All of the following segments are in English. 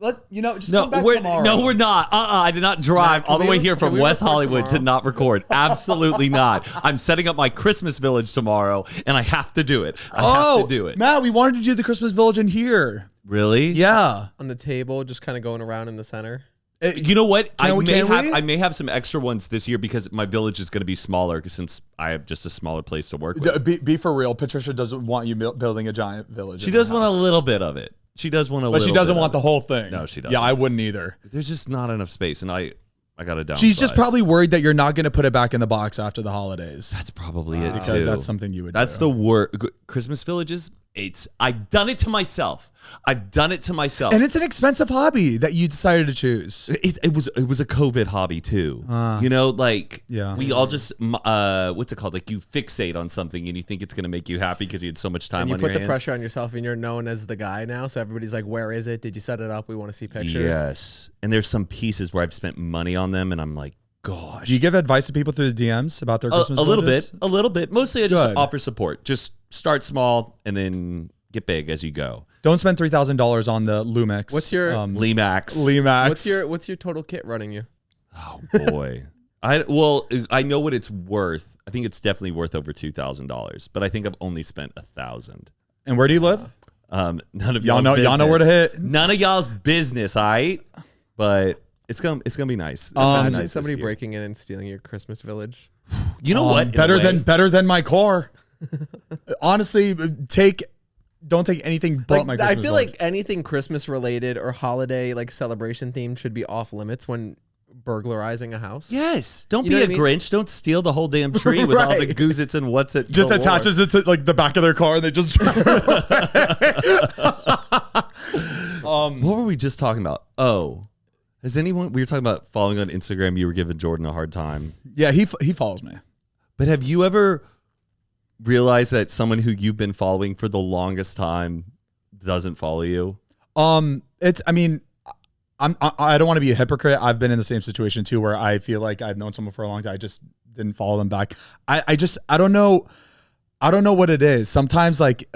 let's just come back tomorrow. No, we're not. I did not drive all the way here from West Hollywood to not record. Absolutely not. I'm setting up my Christmas village tomorrow, and I have to do it. I have to do it. Matt, we wanted to do the Christmas village in here. Really? Yeah. On the table, just kind of going around in the center. You know what? I may have some extra ones this year because my village is going to be smaller since I have just a smaller place to work with. Be for real. Patricia doesn't want you building a giant village. She does want a little bit of it. She does want a little bit. But she doesn't want the whole thing. No, she doesn't. Yeah, I wouldn't either. There's just not enough space, and I got to downsize. She's just probably worried that you're not going to put it back in the box after the holidays. That's probably it, too. Because that's something you would do. That's the word. Christmas villages, I've done it to myself. And it's an expensive hobby that you decided to choose. It was a COVID hobby too. We all just what's it called? Like you fixate on something and you think it's gonna make you happy because you had so much time on your hands. And you put the pressure on yourself and you're known as the guy now. So everybody's like, where is it? Did you set it up? We want to see pictures. Yes. And there's some pieces where I've spent money on them and I'm like, gosh. Do you give advice to people through the DMs about their Christmas villages? A little bit. Mostly I just offer support. Just start small and then get big as you go. Don't spend $3,000 on the Lumix. What's your Limax? What's your total kit running you? Oh boy. I know what it's worth. I think it's definitely worth over $2,000, but I think I've only spent $1,000. And where do you live? None of y'all know where to hit. None of y'all's business, all right? But it's gonna be nice. Imagine somebody breaking in and stealing your Christmas village. You know what? Better than my car. Honestly, don't take anything but my Christmas I feel like anything Christmas related or holiday like celebration themed should be off limits when burglarizing a house. Yes. Don't be a Grinch. Don't steal the whole damn tree with all the goozits and what's it. Just attaches it to like the back of their car and they just what were we just talking about? Oh. We were talking about following on Instagram. You were giving Jordan a hard time. Yeah, he follows me. But have you ever realized that someone who you've been following for the longest time doesn't follow you? I don't want to be a hypocrite. I've been in the same situation too, where I feel like I've known someone for a long time. I just didn't follow them back. I don't know what it is. Sometimes like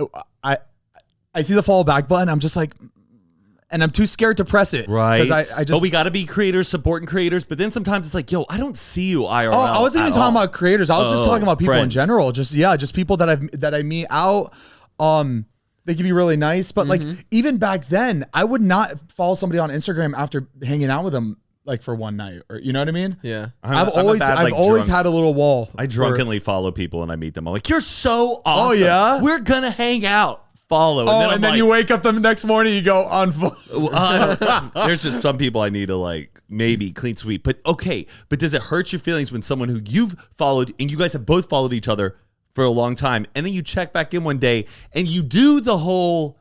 I see the follow back button. I'm just like, and I'm too scared to press it. Right. But we got to be creators, supporting creators. But then sometimes it's like, yo, I don't see you IRL. Oh, I wasn't even talking about creators. I was just talking about people friends. in general. Just people that I meet out. They can be really nice. But like even back then, I would not follow somebody on Instagram after hanging out with them like for one night, or you know what I mean? Yeah. I've always had a little wall. I drunkenly follow people when I meet them. I'm like, you're so awesome. Oh yeah, we're gonna hang out. Follow. And then you wake up the next morning, you go unfollow. There's just some people I need to like maybe clean sweep. But okay, but does it hurt your feelings when someone who you've followed and you guys have both followed each other for a long time, and then you check back in one day and you do the whole,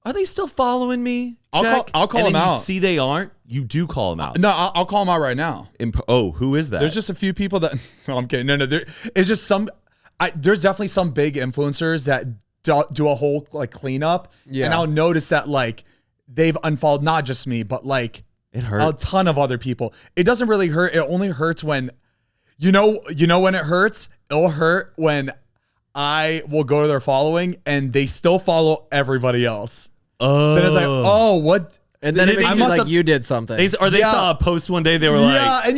are they still following me? Check. I'll call them out. You see they aren't. You do call them out. No, I'll call them out right now. Who is that? There's just a few people that. No, I'm kidding. No, it's just some. There's definitely some big influencers that do a whole like cleanup, and I'll notice that like they've unfollowed not just me, but like it hurts. A ton of other people. It doesn't really hurt. It only hurts when, you know when it hurts. It'll hurt when I will go to their following and they still follow everybody else. Oh, then it's like, oh, what? And then it makes you like you did something. They saw a post one day. They were like, yeah, and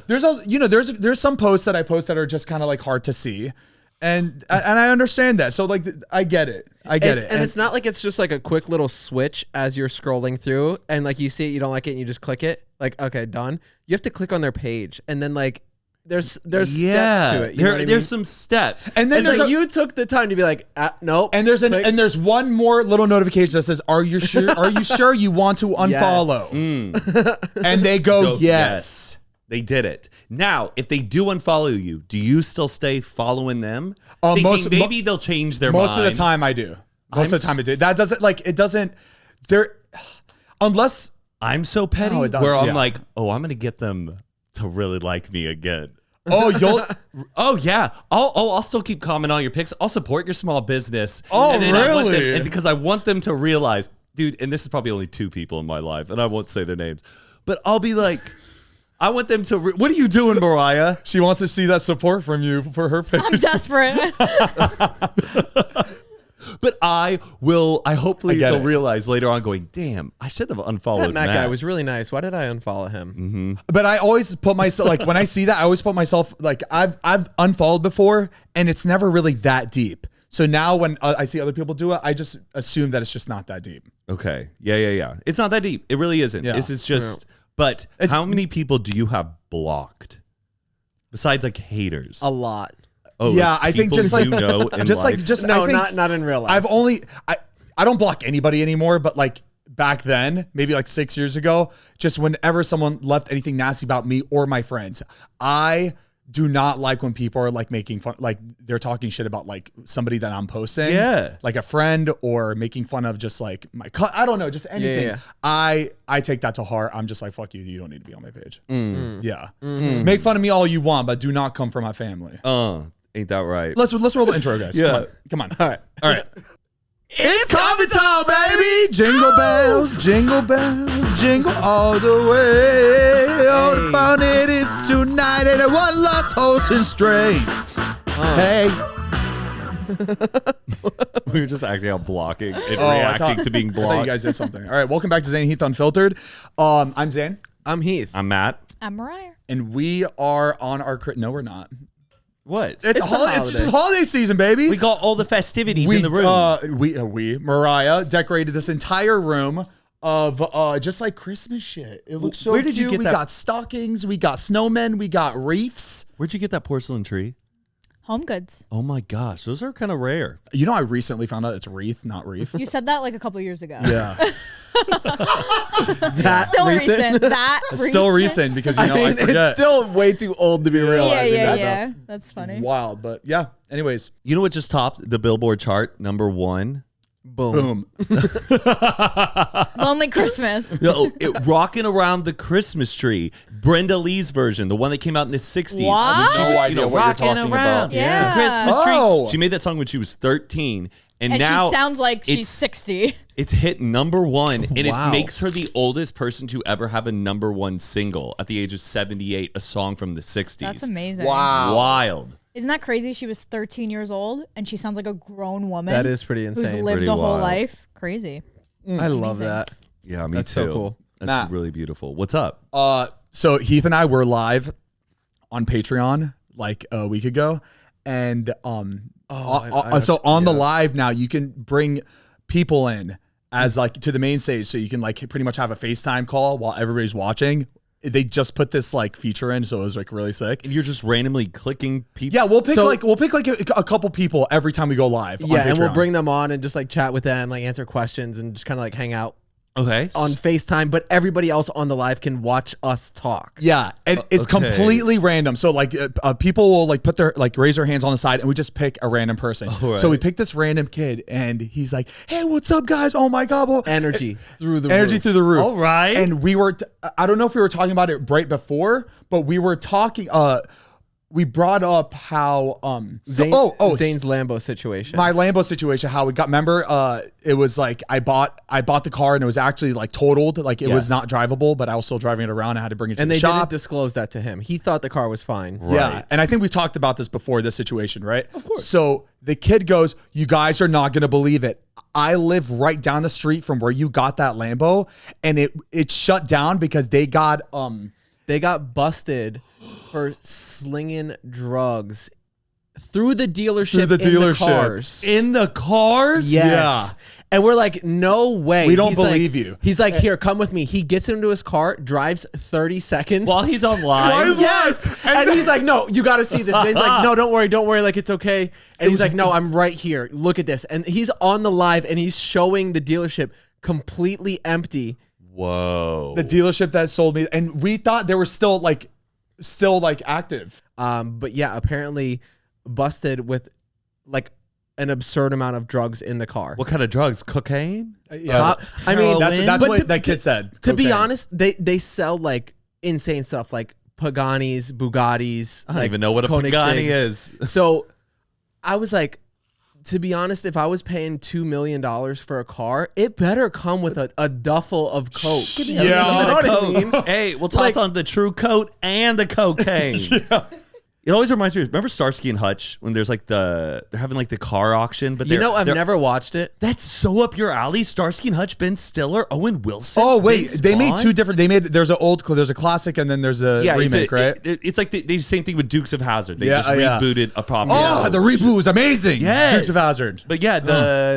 there's some posts that I post that are just kind of like hard to see. And I understand that. So like I get it. And it's not like it's just like a quick little switch as you're scrolling through and like you see it, you don't like it, and you just click it. Like, okay, done. You have to click on their page, and then like there's steps to it. There's some steps. And then like you took the time to be like, nope. And there's one more little notification that says, "Are you sure? Are you sure you want to unfollow?" Yes. And they go, yes. They did it. Now, if they do unfollow you, do you still stay following them? Maybe they'll change their mind. Most of the time I do. Most of the time I do. That doesn't like it doesn't there unless I'm so petty where I'm like, I'm gonna get them to really like me again. Oh, yeah. I'll still keep commenting on your pics. I'll support your small business. Oh, and then really? Because I want them to realize, dude, and this is probably only 2 people in my life, and I won't say their names, but I'll be like, I want them to. What are you doing, Mariah? She wants to see that support from you for her page. I'm desperate. But I hopefully they'll realize later on going, damn, I should have unfollowed That guy was really nice. Why did I unfollow him? Mm-hmm. But I always put myself, like when I see that, I always put myself, like I've unfollowed before and it's never really that deep. So now when I see other people do it, I just assume that it's just not that deep. Okay. Yeah. It's not that deep. It really isn't. Yeah. This is just, but how many people do you have blocked? Besides like haters? A lot. Oh, yeah, I think just like, not in real life. I don't block anybody anymore, but like back then, maybe like 6 years ago, just whenever someone left anything nasty about me or my friends, I do not like when people are like making fun, like they're talking shit about like somebody that I'm posting. Yeah. Like a friend or making fun of just like I don't know, just anything. Yeah. I take that to heart. I'm just like, fuck you. You don't need to be on my page. Yeah. Make fun of me all you want, but do not come from my family. Ain't that right? Let's roll the intro, guys. Yeah. Come on. All right. It's coffee time, baby. Jingle bells, jingle all the way. Oh, the fun it is tonight, and one lost horse and strays. Hey. We were just acting out blocking and reacting to being I thought blocked. you guys did something. All right, welcome back to Zane and Heath Unfiltered. I'm Zane. I'm Heath. I'm Matt. I'm Mariah. And we are on our... No, we're not. What? It's just holiday season, baby. We got all the festivities in the room. Mariah decorated this entire room of just like Christmas shit. It looks so Where did cute. you get We that? got stockings, we got snowmen, we got wreaths. Where'd you get that porcelain tree? Home Goods. Oh my gosh, those are kind of rare. You know, I recently found out it's wreath, not reef. You said that like a couple years ago. Yeah. Still recent. It's still recent because, I forget. It's still way too old to be realizing. Yeah. That's funny. Wild, but yeah. Anyways. You know what just topped the Billboard chart? Number 1. Boom. Lonely Christmas. Rocking around the Christmas tree. Brenda Lee's version, the one that came out in the 60s. What? When No idea what you're rocking talking around about. Yeah. the Christmas tree. Oh. She made that song when she was 13. And And now she sounds like she's it's- 60. It's hit number 1, and Wow. it makes her the oldest person to ever have a number 1 single at the age of 78, a song from the 60s. That's amazing. Wild. Isn't that crazy? She was 13 years old and she sounds like a grown woman. That is pretty who's insane. lived Pretty a whole wild. life. Crazy. I love Amazing. that. Yeah, me That's too. so cool. That's Matt. really beautiful. What's up? So Heath and I were live on Patreon like a week ago. And so on the live now, you can bring people in as like to the main stage. So you can like pretty much have a FaceTime call while everybody's watching. They just put this like feature in, so it was like really sick. And you're just randomly clicking people. Yeah, we'll pick a couple people every time we go live. Yeah, on and we'll Patreon. bring them on and just like chat with them, like answer questions and just kind of like hang out Okay. on FaceTime. But everybody else on the live can watch us talk. Yeah, and it's okay. completely random. So like people will like put their raise their hands on the side, and we just pick a random person. right. So we pick this random kid, and he's like, "Hey, what's up, guys? Oh my god!" Well, Energy through the energy roof. through the roof. All right. And we were. I don't know if we were talking about it right before, but we were talking. We brought up how Zane, Zane's Zane's Lambo situation. my Lambo situation, how we got, remember, it was like I bought the car and it was actually like totaled, like it was Yes. not drivable, but I was still driving it around. I had to bring it to and the they shop. didn't disclose that to him. He thought the car was fine. Yeah, Right. and I think we've talked about this before, this situation, right? Of course. So the kid goes, "You guys are not going to believe it. I live right down the street from where you got that Lambo, and it shut down because they got They got busted for slinging drugs through the dealership. Through the in dealership. the cars. In the cars? Yes. Yeah. And we're like, no way. We don't He's like- believe you. He's like, here, come with me. He gets into his car, drives 30 seconds. While he's on live? Yes. And he's like, no, you got to see this. And he's like, no, don't worry. Like, it's okay. And he's like, no, I'm right here. Look at this. And he's on the live and he's showing the dealership completely empty. Whoa. the dealership that sold me, and we thought they were still active. But yeah, apparently busted with like an absurd amount of drugs in the car. What kind of drugs? Cocaine? Yeah, I mean, that's but what to- that kid said. To be Cocaine. honest, they sell like insane stuff like Paganis, Bugattis. I don't even know what a Pagani is. So I was like, to be honest, if I was paying $2 million for a car, it better come with a duffel of coke. Give me Yeah. you know what I mean? Hey, we'll toss on the true coat and the cocaine. It always reminds me. Remember Starsky and Hutch when there's like they're having like the car auction, but I've never watched it. That's so up your alley. Starsky and Hutch, Ben Stiller, Owen Wilson. Oh wait, they made two different. There's a classic and then there's a remake, right? It's like the same thing with Dukes of Hazzard. They just rebooted a property. Oh, the reboot was amazing. Yes. Dukes of Hazzard. But yeah,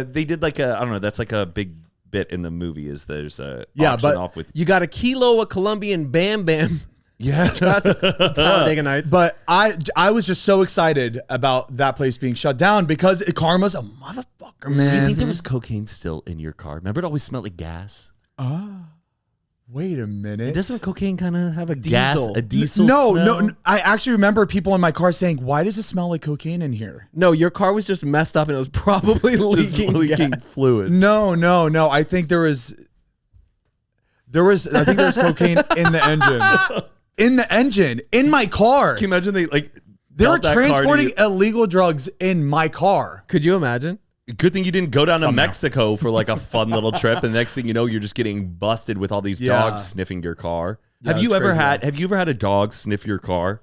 they did like I don't know. That's like a big bit in the movie. Is there's a auction off with you got a kilo of Colombian Bam Bam. Yeah, Talladega Nights. But I was just so excited about that place being shut down because Karma's a motherfucker, man. Do you think there was cocaine still in your car? Remember, it always smelled like gas. Wait a minute. Doesn't cocaine kind of have a Diesel. diesel? No. I actually remember people in my car saying, "Why does it smell like cocaine in here?" No, your car was just messed up and it was probably leaking gas. fluids. No. I think there was cocaine in the engine. In the engine, in my car. Can you imagine they were transporting illegal drugs in my car. Could you imagine? Good thing you didn't go down to Mexico for like a fun little trip, and next thing you know, you're just getting busted with all these dogs sniffing your car. Yeah, Have you ever had a dog sniff your car?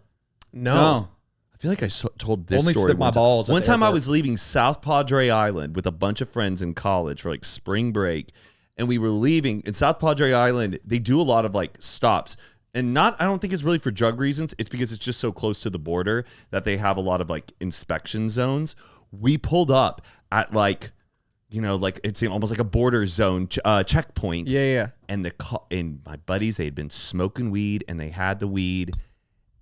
No. I feel like I told this Only story sniff my balls. One time I was leaving South Padre Island with a bunch of friends in college for like spring break, and we were leaving. In South Padre Island, they do a lot of like stops. And I don't think it's really for drug reasons. It's because it's just so close to the border that they have a lot of like inspection zones. We pulled up at like it's almost like a border zone checkpoint. Yeah. And my buddies, they had been smoking weed and they had the weed,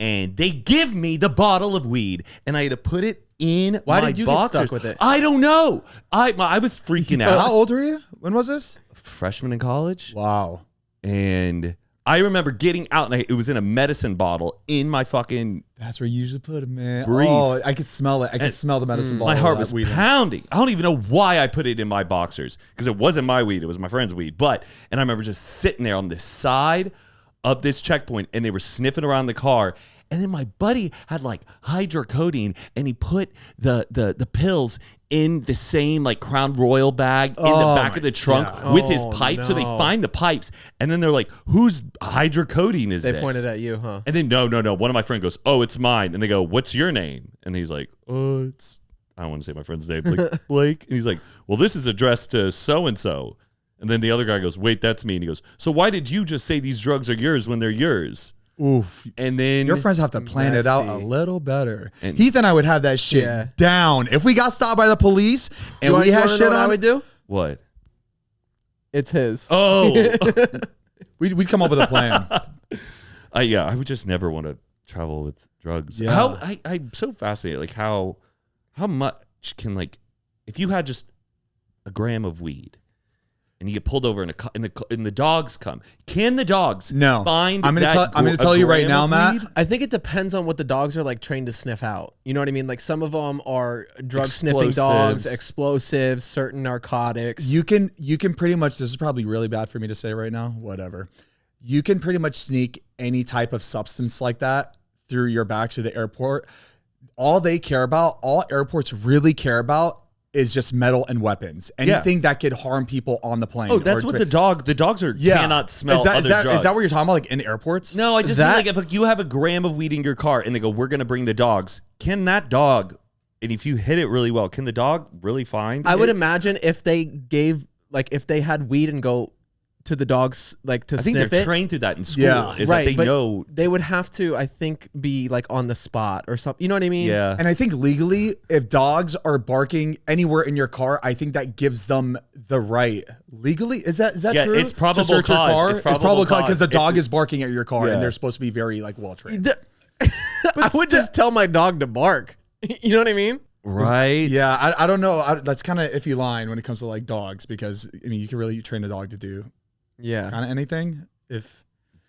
and they give me the bottle of weed, and I had to put it in my boxers. Why did you get stuck with it? I don't know. I was freaking out. How old were you? When was this? Freshman in college. Wow. And I remember getting out, and it was in a medicine bottle in my fucking. That's where you usually put it, man. Briefs. Oh, I could smell it. I could smell the medicine bottle. My heart was pounding. I don't even know why I put it in my boxers, because it wasn't my weed. It was my friend's weed. And I remember just sitting there on the side of this checkpoint, and they were sniffing around the car. And then my buddy had like hydrocodone, and he put the pills in the same like Crown Royal bag in the back of the trunk with his pipe. So they find the pipes, and then they're like, "Whose hydrocodone is this?" They pointed at you, huh? And then no. One of my friends goes, "Oh, it's mine." And they go, "What's your name?" And he's like, "Oh, it's." I don't want to say my friend's name. It's like Blake. And he's like, "Well, this is addressed to so and so." And then the other guy goes, "Wait, that's me." And he goes, "So why did you just say these drugs are yours when they're yours?" Oof. And then your friends have to plan it out a little better. And Heath and I would have that shit down. If we got stopped by the police and we had shit on, I would do what? It's his. Oh, we'd come up with a plan. I would just never want to travel with drugs. Yeah. I'm so fascinated. Like how much can like if you had just a gram of weed. And you get pulled over, and the dogs come. Can the dogs find? I'm gonna tell you right now, Matt. I think it depends on what the dogs are like trained to sniff out. You know what I mean? Like some of them are drug sniffing dogs, explosives, certain narcotics. You can pretty much. This is probably really bad for me to say right now. Whatever. You can pretty much sneak any type of substance like that through your bag to the airport. All airports really care about is just metal and weapons. Anything that could harm people on the plane. Oh, that's what the dogs are cannot smell drugs. Is that what you're talking about, like in airports? No, I just mean like if you have a gram of weed in your car and they go, "We're going to bring the dogs." Can that dog, and if you hit it really well, can the dog really find? I would imagine if they had weed and go to the dogs like to sniff it. I think they're trained through that in school. Yeah, that they know. They would have to, I think, be like on the spot or something. You know what I mean? Yeah. And I think legally, if dogs are barking anywhere in your car, I think that gives them the right. Legally, is that true? It's probable to search cause. Your car? It's probable cause because the dog is barking at your car, and they're supposed to be very like well trained. I would just tell my dog to bark. You know what I mean? Right. Yeah, I don't know. That's kind of iffy line when it comes to like dogs, because I mean you can really train a dog to do kind of anything. If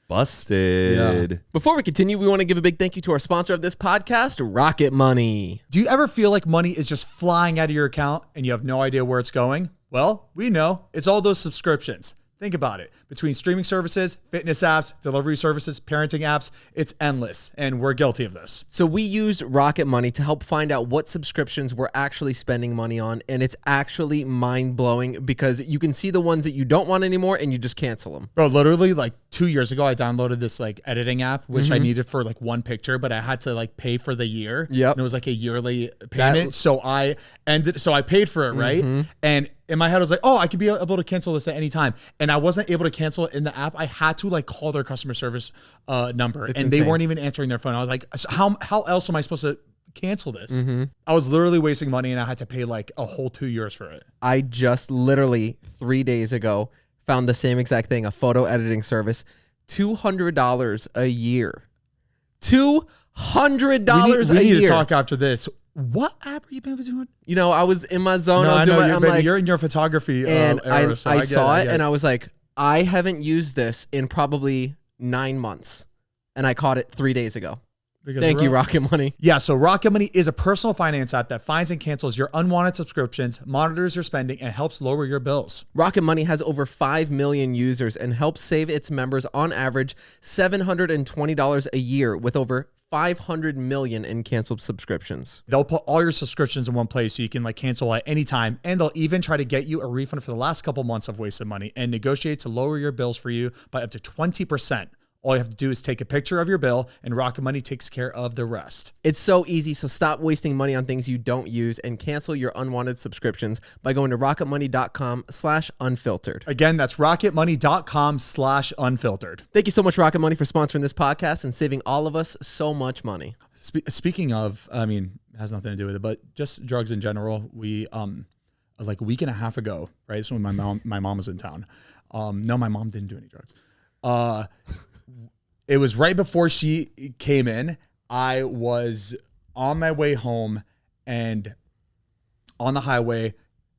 busted. Yeah. Before we continue, we want to give a big thank you to our sponsor of this podcast, Rocket Money. Do you ever feel like money is just flying out of your account and you have no idea where it's going? Well, we know. It's all those subscriptions. Think about it. Between streaming services, fitness apps, delivery services, parenting apps, it's endless. And we're guilty of this. So we used Rocket Money to help find out what subscriptions we're actually spending money on. And it's actually mind-blowing because you can see the ones that you don't want anymore and you just cancel them. Bro, literally like 2 years ago, I downloaded this like editing app, which I needed for like one picture, but I had to like pay for the year. Yep. And it was like a yearly payment. So I paid for it, right? And in my head, I was like, oh, I could be able to cancel this at any time. And I wasn't able to cancel it in the app. I had to like call their customer service number and insane. they weren't even answering their phone. I was like, so how else am I supposed to cancel this? I was literally wasting money and I had to pay like a whole 2 years for it. I just literally 3 days ago found the same exact thing, a photo editing service, $200 a year. $200 we a need year. to talk after this. What app are you paying for $200? You know, I was in my zone. No, I was doing know, my, you're in your photography and era, so I saw it and I I was like, I haven't used this in probably 9 months. And I caught it 3 days ago. Thank you, Rocket Money. Yeah, so Rocket Money is a personal finance app that finds and cancels your unwanted subscriptions, monitors your spending, and helps lower your bills. Rocket Money has over 5 million users and helps save its members on average $720 a year with over 500 million in canceled subscriptions. They'll put all your subscriptions in one place so you can like cancel at any time, and they'll even try to get you a refund for the last couple months of wasted money and negotiate to lower your bills for you by up to 20%. All you have to do is take a picture of your bill and Rocket Money takes care of the rest. It's so easy, so stop wasting money on things you don't use and cancel your unwanted subscriptions by going to rocketmoney.com/unfiltered. Again, that's rocketmoney.com/unfiltered. Thank you so much, Rocket Money, for sponsoring this podcast and saving all of us so much money. Speaking of, I mean, it has nothing to do with it, but just drugs in general, we, like a week and a half ago, right? So when my mom was in town. No, my mom didn't do any drugs. It was right before she came in. I was on my way home and on the highway,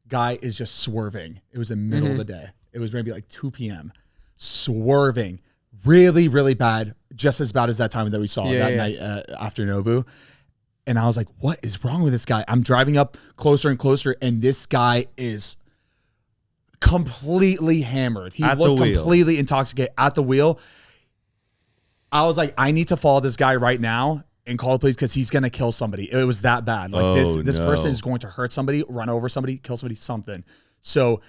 guy is just swerving. It was the middle of the day. It was maybe like 2 p.m. Swerving really, really bad. Just as bad as that time that we saw that night after Nobu. And I was like, what is wrong with this guy? I'm driving up closer and closer and this guy is completely hammered. He looked completely intoxicated at the wheel. I was like, I need to follow this guy right now and call the police because he's going to kill somebody. It was that bad. Like this person is going to hurt somebody, run over somebody, kill somebody, something. So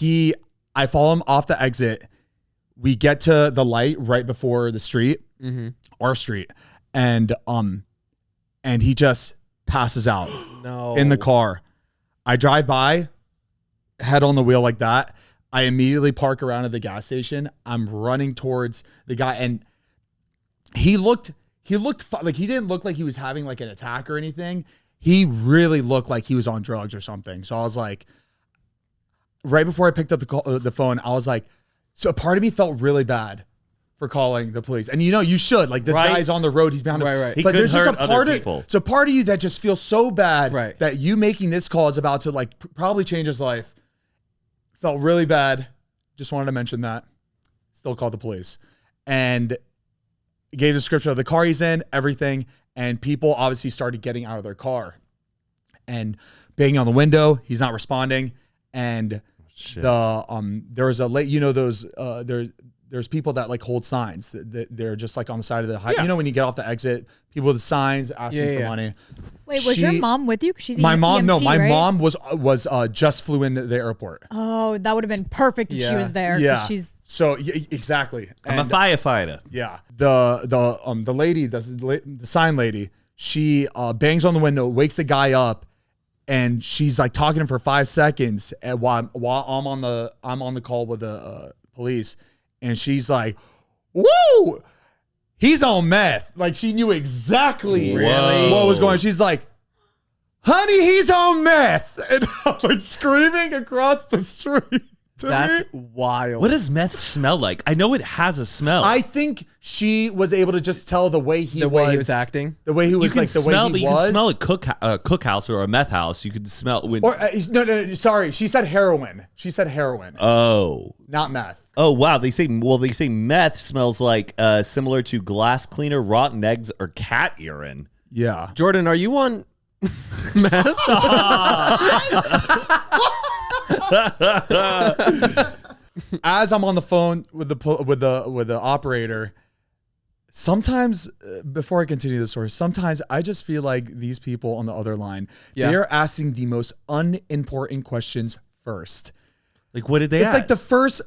I follow him off the exit. We get to the light right before the street, our street. And he just passes out in the car. I drive by, head on the wheel like that. I immediately park around at the gas station. I'm running towards the guy and he looked like he didn't look like he was having like an attack or anything. He really looked like he was on drugs or something. So I was like, right before I picked up the phone, I was like, so a part of me felt really bad for calling the police. And you know, you should, like this guy's on the road. He's behind him. Right. But there's just a part of you that just feels so bad that you making this call is about to like probably change his life. Felt really bad. Just wanted to mention that. Still called the police. And gave the description of the car he's in, everything, and people obviously started getting out of their car and banging on the window. He's not responding, and there was a late. You know those there's people that like hold signs. They're just like on the side of the high. You know when you get off the exit, people with the signs asking for money. Wait, was your mom with you? Because she's my mom. EMT, no, my right? mom was just flew into the airport. Oh, that would have been perfect if she was there. Yeah, she's. So exactly. I'm a firefighter. Yeah. The lady, the sign lady, she bangs on the window, wakes the guy up, and she's like talking to him for 5 seconds while I'm on the call with the police, and she's like, "Woo, he's on meth." Like she knew exactly what was going on. She's like, "Honey, he's on meth," and I'm like screaming across the street. That's wild. What does meth smell like? I know it has a smell. I think she was able to just tell the way he was acting. The way he was, you can like the smell, way he but was. you can smell a cookhouse or a meth house. You can smell when. Or no, sorry. She said heroin. Oh, not meth. Oh wow. They say meth smells like similar to glass cleaner, rotten eggs, or cat urine. Yeah. Jordan, are you on meth? as I'm on the phone with the operator, sometimes before I continue the story, sometimes I just feel like these people on the other line, they're asking the most unimportant questions first. Like, what did they ask? It's like the first.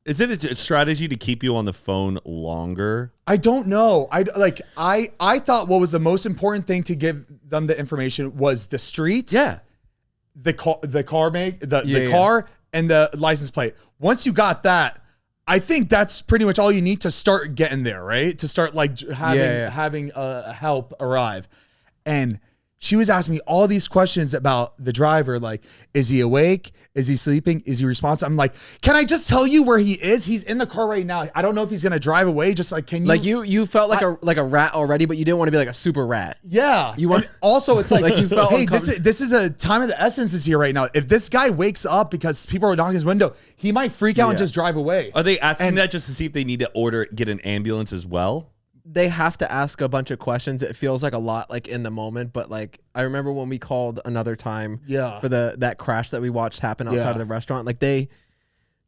Is it a strategy to keep you on the phone longer? I don't know. I thought what was the most important thing to give them the information was the street. Yeah. The car and the license plate. Once you got that, I think that's pretty much all you need to start getting there, right? To start like having help arrive. And she was asking me all these questions about the driver. Like, is he awake? Is he sleeping? Is he responsive? I'm like, can I just tell you where he is? He's in the car right now. I don't know if he's going to drive away. Just like, can you? Like you felt like a rat already, but you didn't want to be like a super rat. Yeah. You want also, it's like, like you felt hey, this is a time of the essence is here right now. If this guy wakes up because people are knocking his window, he might freak out and just drive away. Are they asking that just to see if they need to get an ambulance as well? They have to ask a bunch of questions. It feels like a lot like in the moment, but like I remember when we called another time for that crash that we watched happen outside of the restaurant. Like they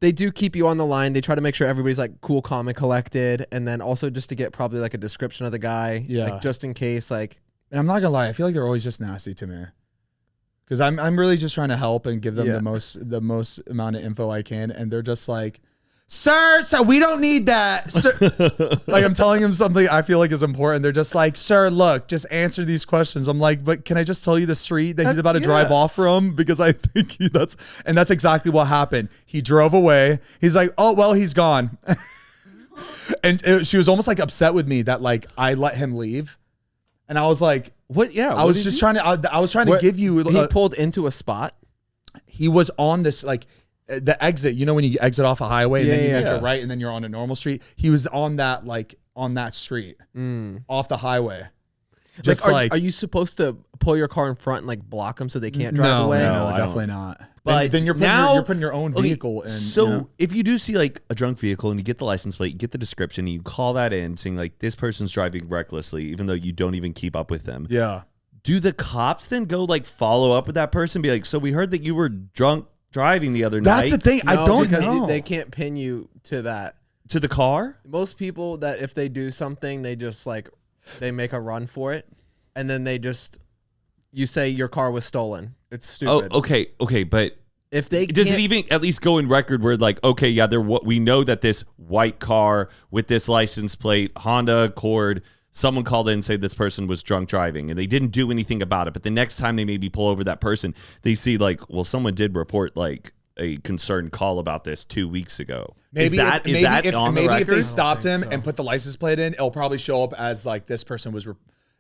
do keep you on the line. They try to make sure everybody's like cool, calm, and collected, and then also just to get probably like a description of the guy, like just in case. Like, and I'm not gonna lie, I feel like they're always just nasty to me because I'm really just trying to help and give them the most amount of info I can, and they're just like, sir, we don't need that. Sir. Like I'm telling him something I feel like is important. They're just like, sir, look, just answer these questions. I'm like, but can I just tell you the street that he's about to drive off from? Because I think that's exactly what happened. He drove away. He's like, oh, well, he's gone. And she was almost like upset with me that like I let him leave. And I was like, what? Yeah. I was just trying to give you. He pulled into a spot. He was on this like, the exit, you know, when you exit off a highway and then you make a right and then you're on a normal street. He was on that street off the highway. Just are you supposed to pull your car in front and like block them so they can't drive away? No, definitely not. But then you're putting your own vehicle in. So if you do see like a drunk vehicle and you get the license plate, you get the description, and you call that in saying like this person's driving recklessly, even though you don't even keep up with them. Yeah. Do the cops then go like follow up with that person? Be like, so we heard that you were drunk driving the other night. That's the thing. I don't know. They can't pin you to that. To the car? Most people that if they do something, they just like, they make a run for it. And then you say your car was stolen. It's stupid. Oh, okay. But if they does it even at least go in record where like, okay, yeah, we know that this white car with this license plate, Honda Accord, someone called in and said this person was drunk driving and they didn't do anything about it. But the next time they maybe pull over that person, they see like, well, someone did report like a concerned call about this 2 weeks ago. Maybe is that on the record? If they stopped him and put the license plate in, it'll probably show up as like this person was,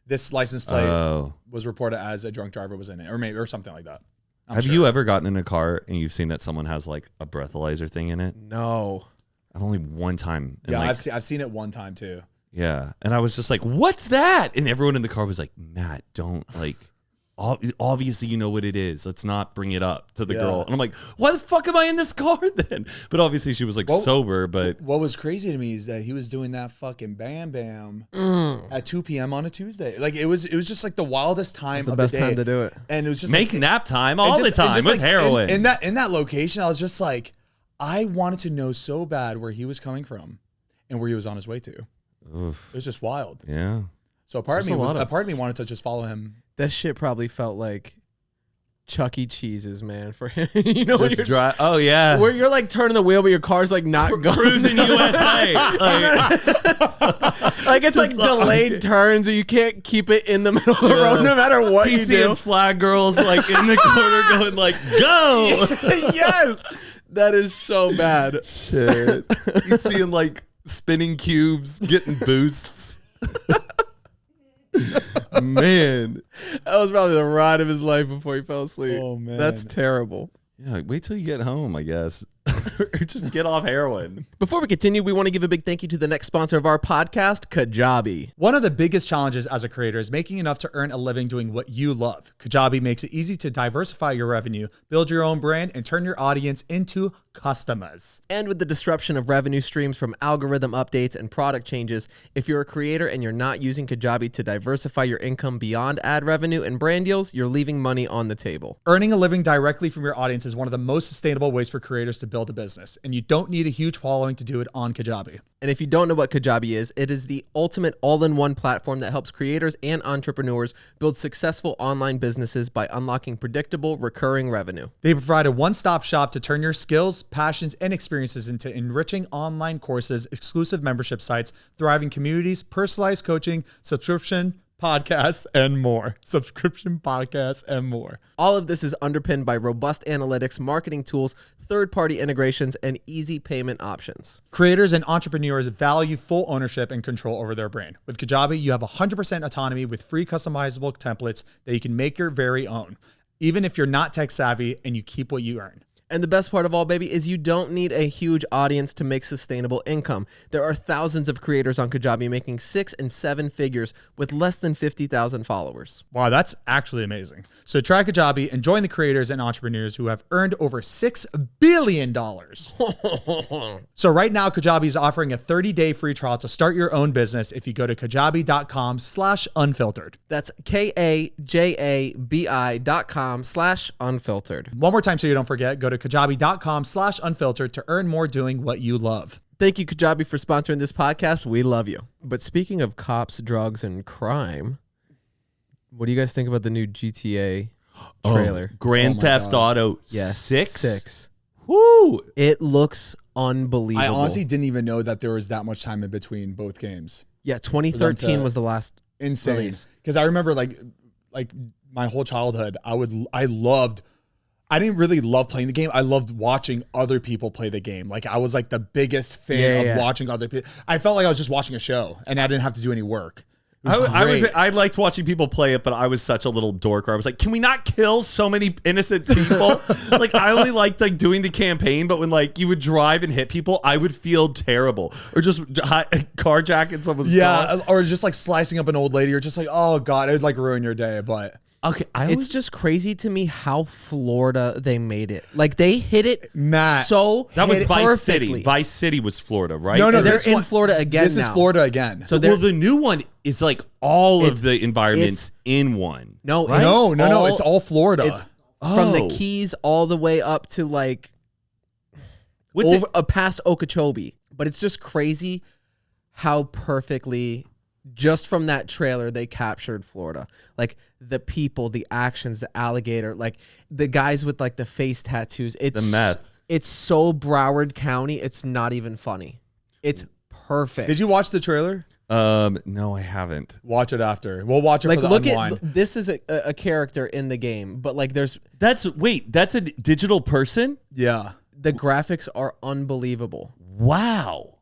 this license plate was reported as a drunk driver was in it or something like that. Have you ever gotten in a car and you've seen that someone has like a breathalyzer thing in it? No. I've only one time. Yeah, I've seen it one time too. Yeah. And I was just like, what's that? And everyone in the car was like, Matt, don't like, obviously you know what it is. Let's not bring it up to the girl. And I'm like, why the fuck am I in this car then? But obviously she was like sober. But what was crazy to me is that he was doing that fucking bam bam at 2 p.m. on a Tuesday. Like it was just like the wildest time of the day. Best time to do it. And it was just make nap time all the time with heroin. In that location, I was just like, I wanted to know so bad where he was coming from and where he was on his way to. Oof. It was just wild. Yeah. So a part of me wanted to just follow him. That shit probably felt like Chuck E. Cheese's, man, for him. You know, just drive. Oh yeah, where you're like turning the wheel, but your car's like not going. Cruising USA. Like it's like delayed turns, and you can't keep it in the middle of the road, no matter what you do. Flag girls like in the corner going like, go. Yes, that is so bad. Shit, you seeing like spinning cubes, getting boosts. Man, that was probably the ride of his life before he fell asleep. Oh man, that's terrible. Yeah, wait till you get home, I guess. Just get off heroin. Before we continue, we want to give a big thank you to the next sponsor of our podcast, Kajabi. One of the biggest challenges as a creator is making enough to earn a living doing what you love. Kajabi makes it easy to diversify your revenue, build your own brand, and turn your audience into customers. And with the disruption of revenue streams from algorithm updates and product changes, if you're a creator and you're not using Kajabi to diversify your income beyond ad revenue and brand deals, you're leaving money on the table. Earning a living directly from your audience is one of the most sustainable ways for creators to build build a business, and you don't need a huge following to do it on Kajabi. And if you don't know what Kajabi is, it is the ultimate all-in-one platform that helps creators and entrepreneurs build successful online businesses by unlocking predictable, recurring revenue. They provide a one-stop shop to turn your skills, passions, and experiences into enriching online courses, exclusive membership sites, thriving communities, personalized coaching, subscription podcasts, and more. All of this is underpinned by robust analytics, marketing tools, third-party integrations, and easy payment options. Creators and entrepreneurs value full ownership and control over their brand. With Kajabi, you have 100% autonomy with free customizable templates that you can make your very own, even if you're not tech savvy, and you keep what you earn. And the best part of all, baby, is you don't need a huge audience to make sustainable income. There are thousands of creators on Kajabi making 6 and 7 figures with less than 50,000 followers. Wow, that's actually amazing. So try Kajabi and join the creators and entrepreneurs who have earned over $6 billion. So right now, Kajabi is offering a 30-day free trial to start your own business if you go to kajabi.com/unfiltered. That's kajabi.com/unfiltered. One more time so you don't forget, go to kajabi.com/unfiltered to earn more doing what you love. Thank you, Kajabi, for sponsoring this podcast. We love you. But speaking of cops, drugs, and crime, what do you guys think about the new GTA trailer? Grand Theft Auto 6? 6. Woo! It looks unbelievable. I honestly didn't even know that there was that much time in between both games. Yeah, 2013 was the last insane. Because I remember like my whole childhood, I didn't really love playing the game. I loved watching other people play the game. Like I was like the biggest fan of watching other people. I felt like I was just watching a show and I didn't have to do any work. I liked watching people play it, but I was such a little dork where I was like, can we not kill so many innocent people? Like I only liked like doing the campaign, but when like you would drive and hit people, I would feel terrible. Or just carjacking someone's car. Or just like slicing up an old lady or just like, oh God, it would like ruin your day. But okay, it's just crazy to me how Florida they made it. Like they hit it Matt, that was Vice perfectly. City. Vice City was Florida, right? No, they're in Florida again. This is Florida again. So well, the new one is like all of the environments in one. No, right? No, it's all Florida. It's from the Keys all the way up to like past Okeechobee. But it's just crazy how perfectly, just from that trailer, they captured Florida. Like the people, the actions, the alligator, like the guys with like the face tattoos. It's the meth. It's so Broward County. It's not even funny. It's perfect. Did you watch the trailer? No, I haven't. Watch it after. We'll watch it like, for the look unwind. This is a character in the game, but like that's a digital person? Yeah. The graphics are unbelievable. Wow.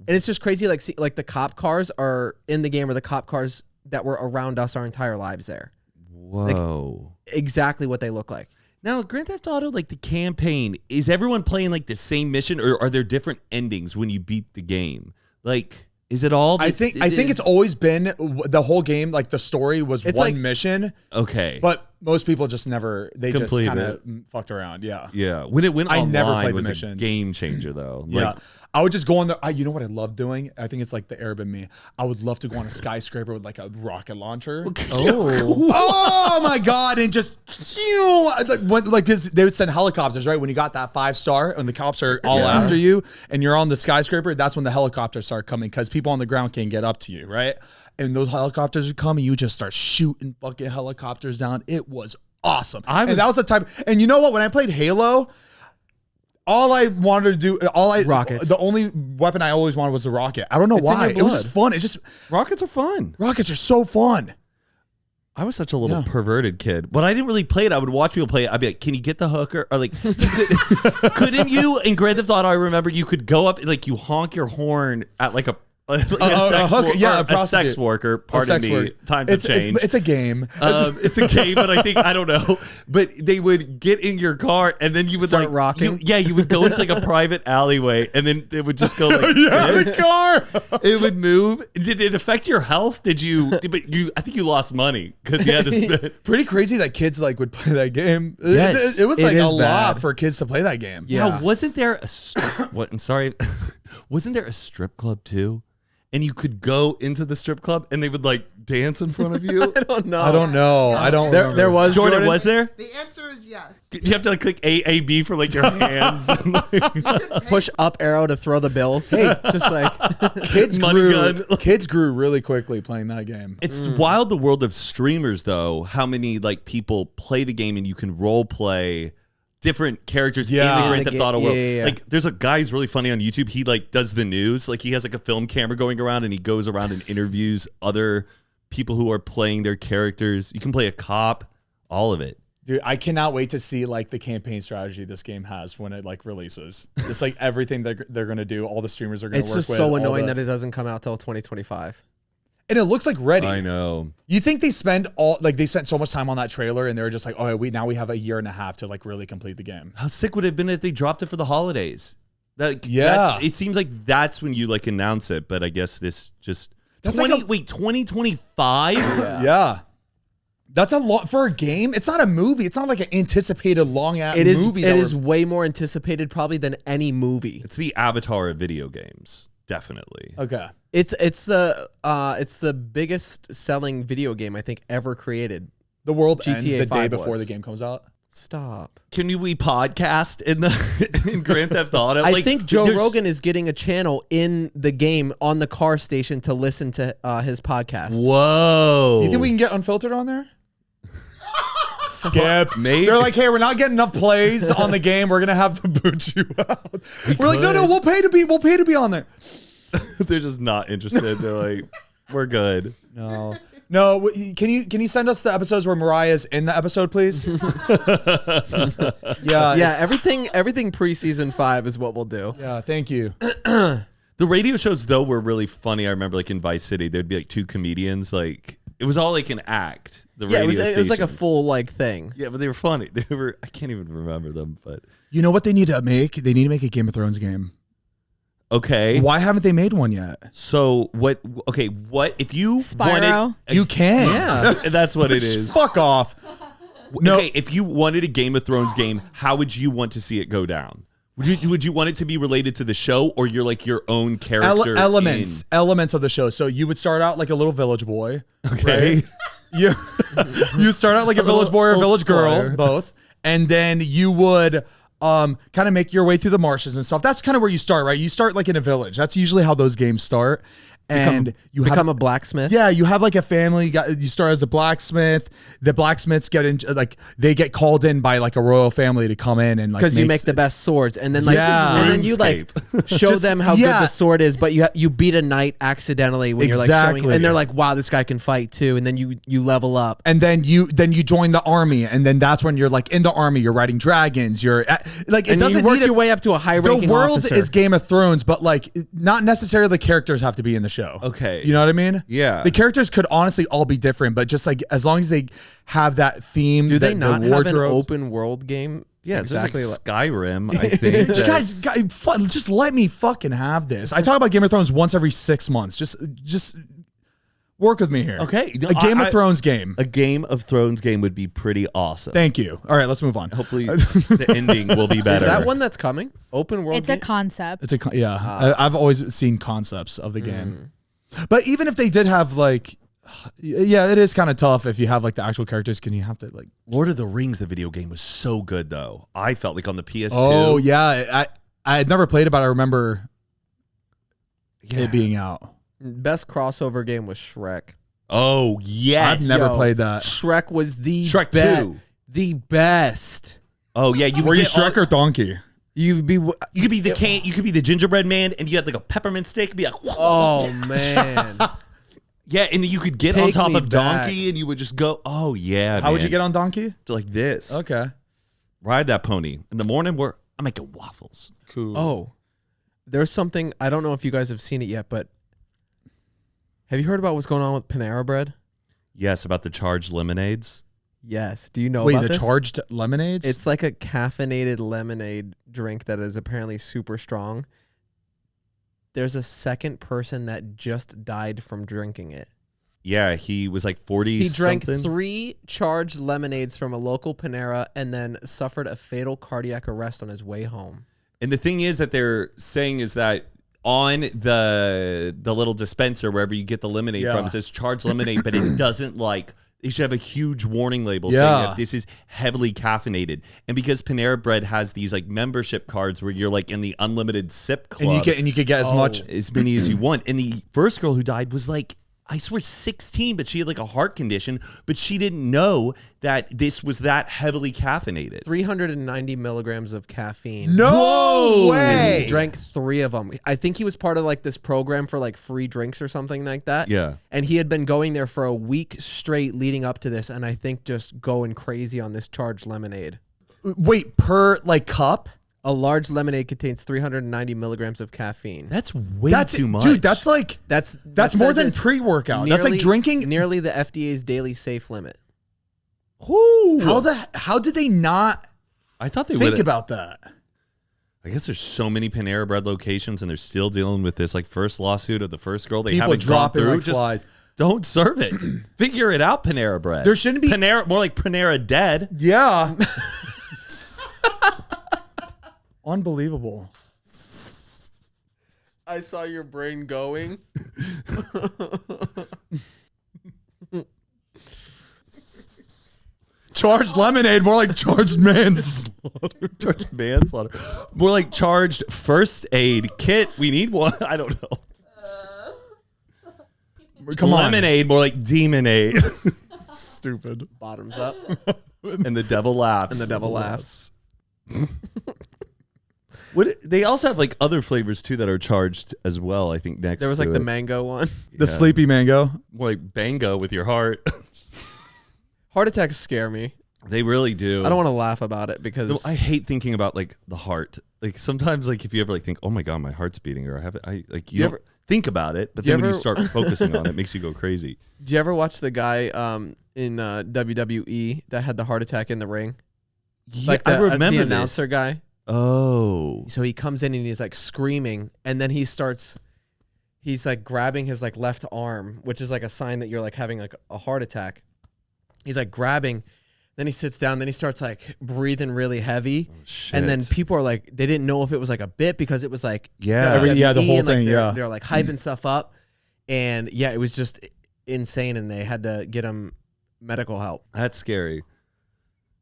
And it's just crazy. Like, see, like the cop cars are in the game, or the cop cars that were around us our entire lives there. Whoa. Like, exactly what they look like. Now, Grand Theft Auto, like the campaign, is everyone playing like the same mission, or are there different endings when you beat the game? Like, is it all? I think it's always been the whole game. Like the story was one like, mission. Okay, but most people just never. They Completed. just kind of fucked around. Yeah. Yeah. When it went online, never played was the missions. A game changer though. Yeah. Like, I would just go on you know what I love doing? I think it's like the Arab in me. I would love to go on a skyscraper with like a rocket launcher. Oh my God. And just, like they would send helicopters, right? When you got that 5-star and the cops are all after you and you're on the skyscraper, that's when the helicopters start coming because people on the ground can't get up to you, right? And those helicopters would come and you just start shooting fucking helicopters down. It was awesome. And that was the type, and you know what? When I played Halo, all I wanted to do, rockets. The only weapon I always wanted was the rocket. I don't know why. It was just fun. It's just rockets are fun. Rockets are so fun. I was such a little perverted kid, but I didn't really play it. I would watch people play it. I'd be like, "Can you get the hooker?" Or like, couldn't you? In Grand Theft Auto, I remember you could go up, like you honk your horn at like a sex worker. Pardon me. Times have changed. It's a game. It's a game, but I don't know. But they would get in your car, and then you would start rocking. You would go into like a private alleyway, and then it would just go like this. The car. It would move. Did it affect your health? Did you? But I think you lost money because you had to spend. Pretty crazy that kids like would play that game. Yes, it was like a lot for kids to play that game. Yeah. Now, wasn't there a what? I'm sorry. Wasn't there a strip club too? and you could go into the strip club and they would like dance in front of you? I don't know. I don't know. I don't remember. There was Jordan, was there? The answer is yes. Did you have to like click A, for like your hands? And, like, push up arrow to throw the bills. Just like kids grew really quickly playing that game. it's wild, the world of streamers, though. How many like people play the game and you can role play different characters in the Grand Theft Auto world. Yeah. Like, there's a guy who's really funny on YouTube. He like does the news. Like, he has like a film camera going around and he goes around and interviews other people who are playing their characters. You can play a cop, all of it. Dude, I cannot wait to see like the campaign strategy this game has when it like releases. It's like everything they're going to do. All the streamers are going to work with. It's just so annoying that it doesn't come out till 2025. And it looks like ready. I know. You think they spent so much time on that trailer and they were just like, oh, now we have a year and a half to like really complete the game. How sick would it have been if they dropped it for the holidays? It seems like that's when you like announce it, but I guess this just 2025? Yeah. That's a lot for a game. It's not a movie. It's not like an anticipated long movie. It is way more anticipated probably than any movie. It's the Avatar of video games, definitely. Okay. It's the biggest selling video game I think ever created. The world GTA ends the 5 day before was. the game comes out. Stop. Can we podcast in Grand Theft Auto? I think Joe Rogan is getting a channel in the game on the car station to listen to his podcast. Whoa. You think we can get Unfiltered on there? Skip. Maybe. They're like, hey, we're not getting enough plays on the game. We're gonna have to boot you out. We're like, no, we'll pay to be on there. They're just not interested. They're like, we're good. No. Can you send us the episodes where Mariah's in the episode, please? Yeah. Everything pre-season 5 is what we'll do. Yeah. Thank you. The radio shows though were really funny. I remember like in Vice City, there'd be like two comedians. Like, it was all like an act. It was like a full like thing. Yeah, but they were funny. I can't even remember them, but You know what they need to make? They need to make a Game of Thrones game. okay. Why haven't they made one yet? So what? Okay, what if you Spyro. wanted? You can. Yeah. That's what it is. Fuck off. No. Okay, if you wanted a Game of Thrones game, how would you want to see it go down? Would you want it to be related to the show, or you're like your own character? Elements of the show. So you would start out like a little village boy. Okay. Right? You start out like a village boy or a village girl, both, and then you would kind of make your way through the marshes and stuff. That's kind of where you start, right? You start like in a village. That's usually how those games start. And you become a blacksmith. Yeah, you have like a family. You start as a blacksmith. The blacksmiths they get called in by like a royal family to come in and like because you make the best swords, and then like and then you like show them how good the sword is. But you beat a knight accidentally when you're like showing, and they're like, wow, this guy can fight too. And then you level up, and then you join the army, and then that's when you're like in the army. You're riding dragons. You're like and you work your way up to a high ranking officer. The world is Game of Thrones, but like not necessarily the characters have to be in the show. Okay. You know what I mean? Yeah. The characters could honestly all be different, but just like as long as they have that theme. Do they not have an open world game? Yeah, exactly. It's like Skyrim, I think. guys, just let me fucking have this. I talk about Game of Thrones once every 6 months. Just work with me here. Okay. A Game of Thrones game. A Game of Thrones game would be pretty awesome. Thank you. All right, let's move on. Hopefully the ending will be better. Is that one that's coming? Open world It's game? a concept. I've always seen concepts of the game. But even if they did have like, it is kind of tough if you have like the actual characters. Can you have to like Lord of the Rings, the video game was so good though. I felt like on the PS2. Oh yeah, I had never played it, but I remember it being out. Best crossover game was Shrek. Oh yes, I've never played that. Shrek was the Shrek 2. The best. Oh yeah, you were you Shrek or Donkey? You could be the you could be the gingerbread man, and you had like a peppermint stick. Be like, oh man, yeah, and then you could get on top of Donkey, and you would just go, oh yeah. How would you get on Donkey? Like this. Okay. Ride that pony in the morning. I'm making waffles. Cool. Oh, there's something I don't know if you guys have seen it yet, but have you heard about what's going on with Panera Bread? Yes, about the charged lemonades. Yes. Do you know about this? Charged lemonades? It's like a caffeinated lemonade drink that is apparently super strong. There's a second person that just died from drinking it. Yeah, he was like 40 He drank something. 3 charged lemonades from a local Panera and then suffered a fatal cardiac arrest on his way home. And the thing is that they're saying is that on the little dispenser wherever you get the lemonade from, it says charged lemonade, but it doesn't like. They should have a huge warning label saying that this is heavily caffeinated. And because Panera Bread has these like membership cards where you're like in the unlimited sip club, and you could get as many as you want. And the first girl who died was like, I swear 16, but she had like a heart condition, but she didn't know that this was that heavily caffeinated. 390 milligrams of caffeine. No way. And he drank 3 of them. I think he was part of like this program for like free drinks or something like that. Yeah. And he had been going there for a week straight leading up to this. And I think just going crazy on this charged lemonade. Wait, per like cup? A large lemonade contains 390 milligrams of caffeine. That's way too much. Dude, that's like that's more than pre-workout. That's like drinking nearly the FDA's daily safe limit. Ooh. How did they not I thought they think about that? I guess there's so many Panera Bread locations and they're still dealing with this like first lawsuit of the first girl they People haven't gone through. Like just flies. Don't serve it. Figure it out, Panera Bread. There shouldn't be Panera, more like Panera Dead. Yeah. Unbelievable. I saw your brain going. Charged lemonade, more like charged manslaughter. Charged manslaughter. More like charged first aid kit. We need one. I don't know. Come on. Lemonade, more like demonade. Stupid. Bottoms up. And the devil laughs. And the devil laughs. They also have like other flavors too that are charged as well. I think next there was like to the it. mango one. The sleepy mango. More like bango with your heart. Heart attacks scare me. They really do. I don't want to laugh about it because I hate thinking about like the heart. Like sometimes, like if you ever like think, oh my god, my heart's beating, or I have it. I like you don't think about it, but then when you start focusing on it, it makes you go crazy. Did you ever watch the guy in WWE that had the heart attack in the ring? Yeah, like I remember the announcer guy. Oh. So he comes in and he's like screaming, and then he's like grabbing his like left arm, which is like a sign that you're like having like a heart attack. He's like grabbing, then he sits down, then he starts like breathing really heavy. Oh, shit. And then people are like, they didn't know if it was like a bit because it was like the whole and, like, thing. They're like hyping stuff up. And yeah, it was just insane, and they had to get him medical help. That's scary.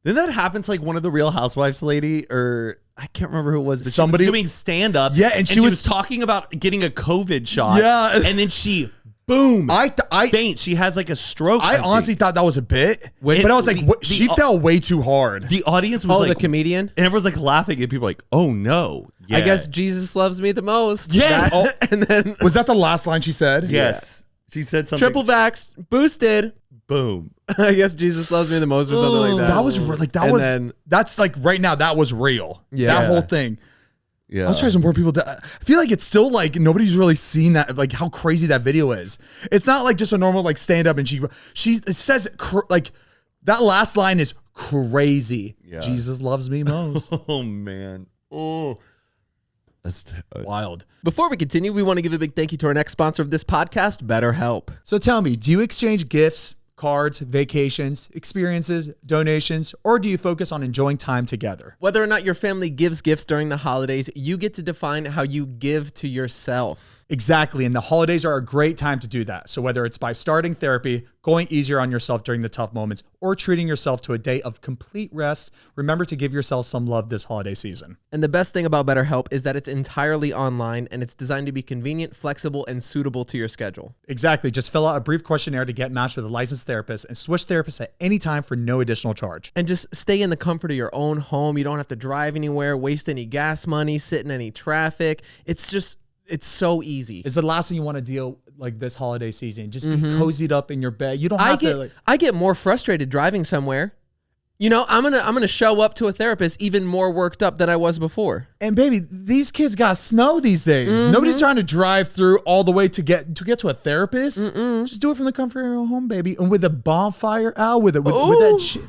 Didn't that happen to like one of the Real Housewives lady, or I can't remember who it was, but somebody she was doing stand up. Yeah, and she was talking about getting a COVID shot. Yeah, and then she boom, I faint. She has like a stroke. I honestly thought that was a bit, but I was like, she fell way too hard. The audience was like, the comedian, and everyone's like laughing, and people were like, oh no. Yeah. I guess Jesus loves me the most. Yes. And then was that the last line she said? Yes. Yeah. She said something. Triple vaxxed, boosted. Boom. I guess Jesus loves me the most or something like that. That was like that's like right now that was real. Yeah. That whole thing. Yeah. I was trying to more people. I feel like it's still like nobody's really seen that, like how crazy that video is. It's not like just a normal like stand up and she says like that last line is crazy. Yeah. Jesus loves me most. Oh man. Oh. That's wild. Before we continue, we want to give a big thank you to our next sponsor of this podcast, BetterHelp. So tell me, do you exchange gifts, cards, vacations, experiences, donations, or do you focus on enjoying time together? Whether or not your family gives gifts during the holidays, you get to define how you give to yourself. Exactly, and the holidays are a great time to do that. So whether it's by starting therapy, going easier on yourself during the tough moments, or treating yourself to a day of complete rest, remember to give yourself some love this holiday season. And the best thing about BetterHelp is that it's entirely online, and it's designed to be convenient, flexible, and suitable to your schedule. Exactly. Just fill out a brief questionnaire to get matched with a licensed therapist and switch therapists at any time for no additional charge. And just stay in the comfort of your own home. You don't have to drive anywhere, waste any gas money, sit in any traffic. It's so easy. It's the last thing you want to deal like this holiday season. Just be cozied up in your bed. You don't have to. I get more frustrated driving somewhere. You know, I'm gonna show up to a therapist even more worked up than I was before. And baby, these kids got snow these days. Nobody's trying to drive through all the way to get to a therapist. Just do it from the comfort of your own home, baby, and with a bonfire out with that.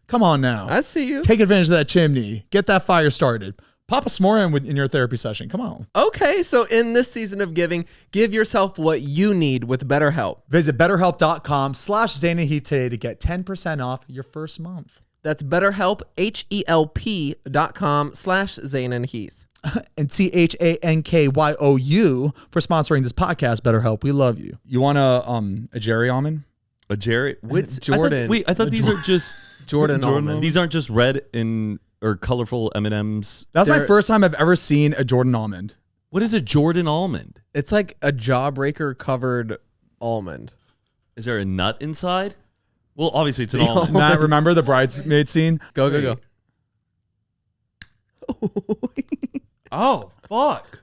Come on now. I see you. Take advantage of that chimney. Get that fire started. Pop a s'more in your therapy session. Come on. Okay, so in this season of giving, give yourself what you need with BetterHelp. Visit BetterHelp.com/Zane and Heath today to get 10% off your first month. That's BetterHelp, HELP.com/Zane and Heath. and THANKYOU for sponsoring this podcast. BetterHelp, we love you. You want a Jerry almond? A Jerry? Which Jordan. I thought these are just Jordan almond. These aren't just red or colorful M&Ms. That's my first time I've ever seen a Jordan almond. What is a Jordan almond? It's like a jawbreaker covered almond. Is there a nut inside? Well, obviously it's an almond. Matt, remember the bridesmaid scene? Go. Oh, fuck.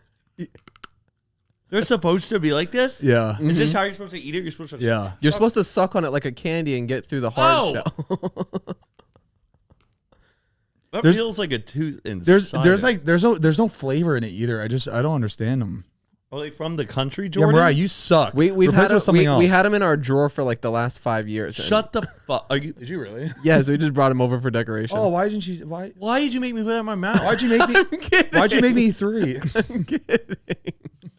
They're supposed to be like this? Yeah. Is this how you're supposed to eat it? You're supposed to... Yeah. You're supposed to suck on it like a candy and get through the hard shell. That feels like a tooth inside. There's no flavor in it either. I don't understand them. Are they from the country, Jordan? Yeah, Mariah, you suck. We've had we had them in our drawer for like the last 5 years. Shut the fuck. Did you really? Yes, we just brought them over for decoration. Oh, why didn't you? Why did you make me put it in my mouth? Why'd you make me? Why'd you make me eat 3? I'm kidding.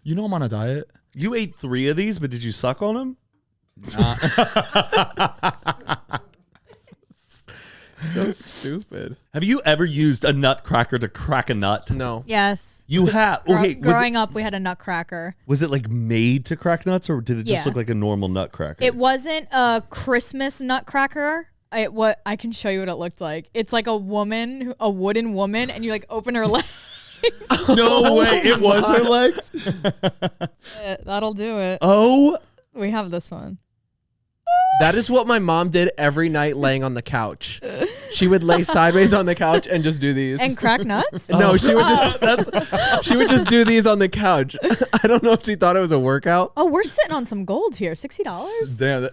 You know I'm on a diet. You ate 3 of these, but did you suck on them? Nah. So stupid. Have you ever used a nutcracker to crack a nut? No. Yes. You have. Okay. Growing up, we had a nutcracker. Was it like made to crack nuts, or did it just look like a normal nutcracker? It wasn't a Christmas nutcracker. I can show you what it looked like. It's like a wooden woman, and you like open her legs. No way! It was her legs. That'll do it. Oh, we have this one. That is what my mom did every night laying on the couch. She would lay sideways on the couch and just do these. And crack nuts? No, she would she would just do these on the couch. I don't know if she thought it was a workout. Oh, we're sitting on some gold here. $60? Damn.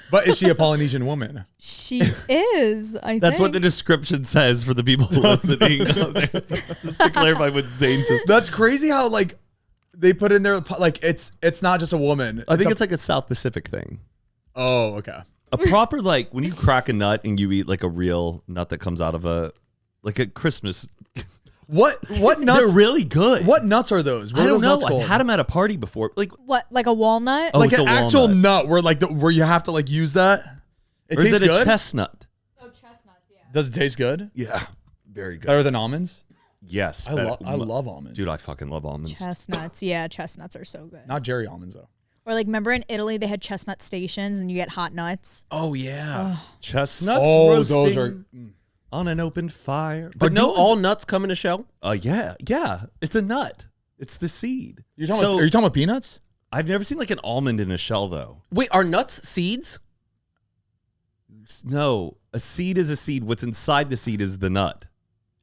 But is she a Polynesian woman? She is, I think. That's what the description says for the people listening. Just to clarify what Zane just... That's crazy how like they put in there like it's not just a woman. I think it's like a South Pacific thing. Oh, okay. A proper, like, when you crack a nut and you eat, like, a real nut that comes out of a Christmas. What nuts? They're really good. What nuts are those? I don't know. I've had them at a party before. Like what? Like a walnut? Like an actual nut where, like, where you have to, like, use that? It tastes good? A chestnut? Oh, chestnuts, yeah. Does it taste good? Yeah. Very good. Better than almonds? Yes. I love almonds. Dude, I fucking love almonds. Chestnuts. Yeah, chestnuts are so good. Not Jerry almonds, though. Or like, remember in Italy they had chestnut stations and you get hot nuts? Oh, yeah. Chestnuts roasting those are on an open fire. But do all nuts come in a shell? Yeah. It's a nut. It's the seed. Are you talking about peanuts? I've never seen like an almond in a shell, though. Wait, are nuts seeds? No, a seed is a seed. What's inside the seed is the nut.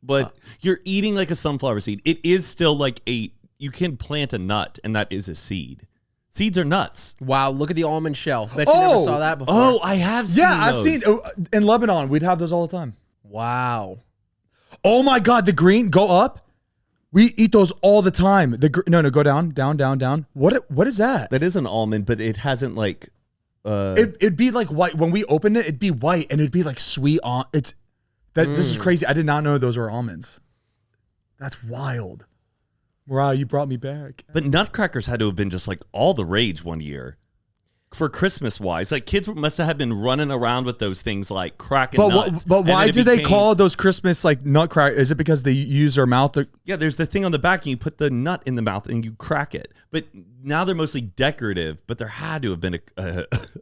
But you're eating like a sunflower seed. It is still like you can plant a nut, and that is a seed. Seeds are nuts. Wow, look at the almond shell. Bet you never saw that before. Oh, I have seen those. I've seen in Lebanon. We'd have those all the time. Wow. Oh my God, the green, go up. We eat those all the time. No, go down. What is that? That is an almond, but it hasn't like. It'd be like white when we opened it. It'd be white and it'd be like sweet on. This is crazy. I did not know those were almonds. That's wild. Wow, you brought me back. But nutcrackers had to have been just like all the rage one year. For Christmas wise, like kids must have been running around with those things like cracking nuts. But why do they call those Christmas like nutcrackers? Is it because they use their mouth? Yeah, there's the thing on the back and you put the nut in the mouth and you crack it. But now they're mostly decorative, but there had to have been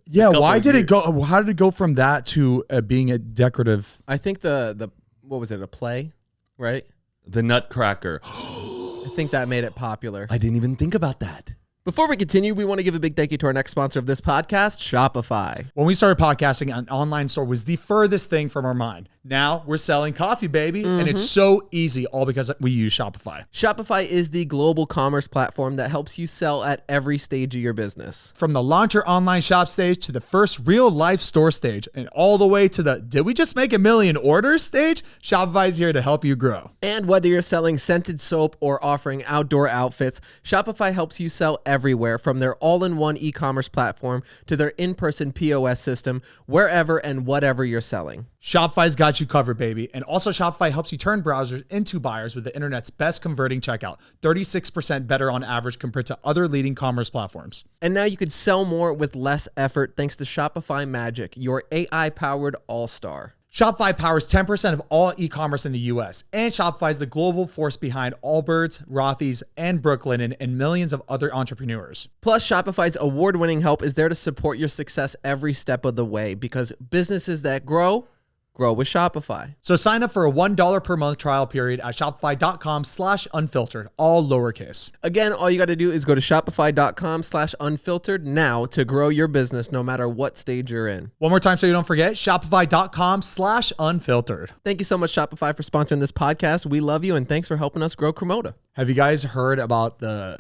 yeah, why did it go? How did it go from that to being a decorative? I think the what was it, a play, right? The Nutcracker. I think that made it popular. I didn't even think about that. Before we continue, we want to give a big thank you to our next sponsor of this podcast, Shopify. When we started podcasting, an online store was the furthest thing from our mind. Now we're selling coffee, baby, and it's so easy, all because we use Shopify. Shopify is the global commerce platform that helps you sell at every stage of your business. From the launch your online shop stage to the first real life store stage, and all the way to the did we just make 1 million orders stage, Shopify is here to help you grow. And whether you're selling scented soap or offering outdoor outfits, Shopify helps you sell everywhere, from their all-in-one e-commerce platform to their in-person POS system, wherever and whatever you're selling. Shopify's got you covered, baby. And also Shopify helps you turn browsers into buyers with the internet's best converting checkout. 36% better on average compared to other leading commerce platforms. And now you could sell more with less effort thanks to Shopify Magic, your AI-powered all-star. Shopify powers 10% of all e-commerce in the US, and Shopify is the global force behind Allbirds, Rothy's, and Brooklinen, and millions of other entrepreneurs. Plus, Shopify's award-winning help is there to support your success every step of the way, because businesses that grow with Shopify. So sign up for a $1 per month trial period at shopify.com/unfiltered, all lowercase. Again, all you got to do is go to shopify.com/unfiltered now to grow your business no matter what stage you're in. One more time so you don't forget, shopify.com/unfiltered. Thank you so much, Shopify, for sponsoring this podcast. We love you, and thanks for helping us grow Cremota. Have you guys heard about the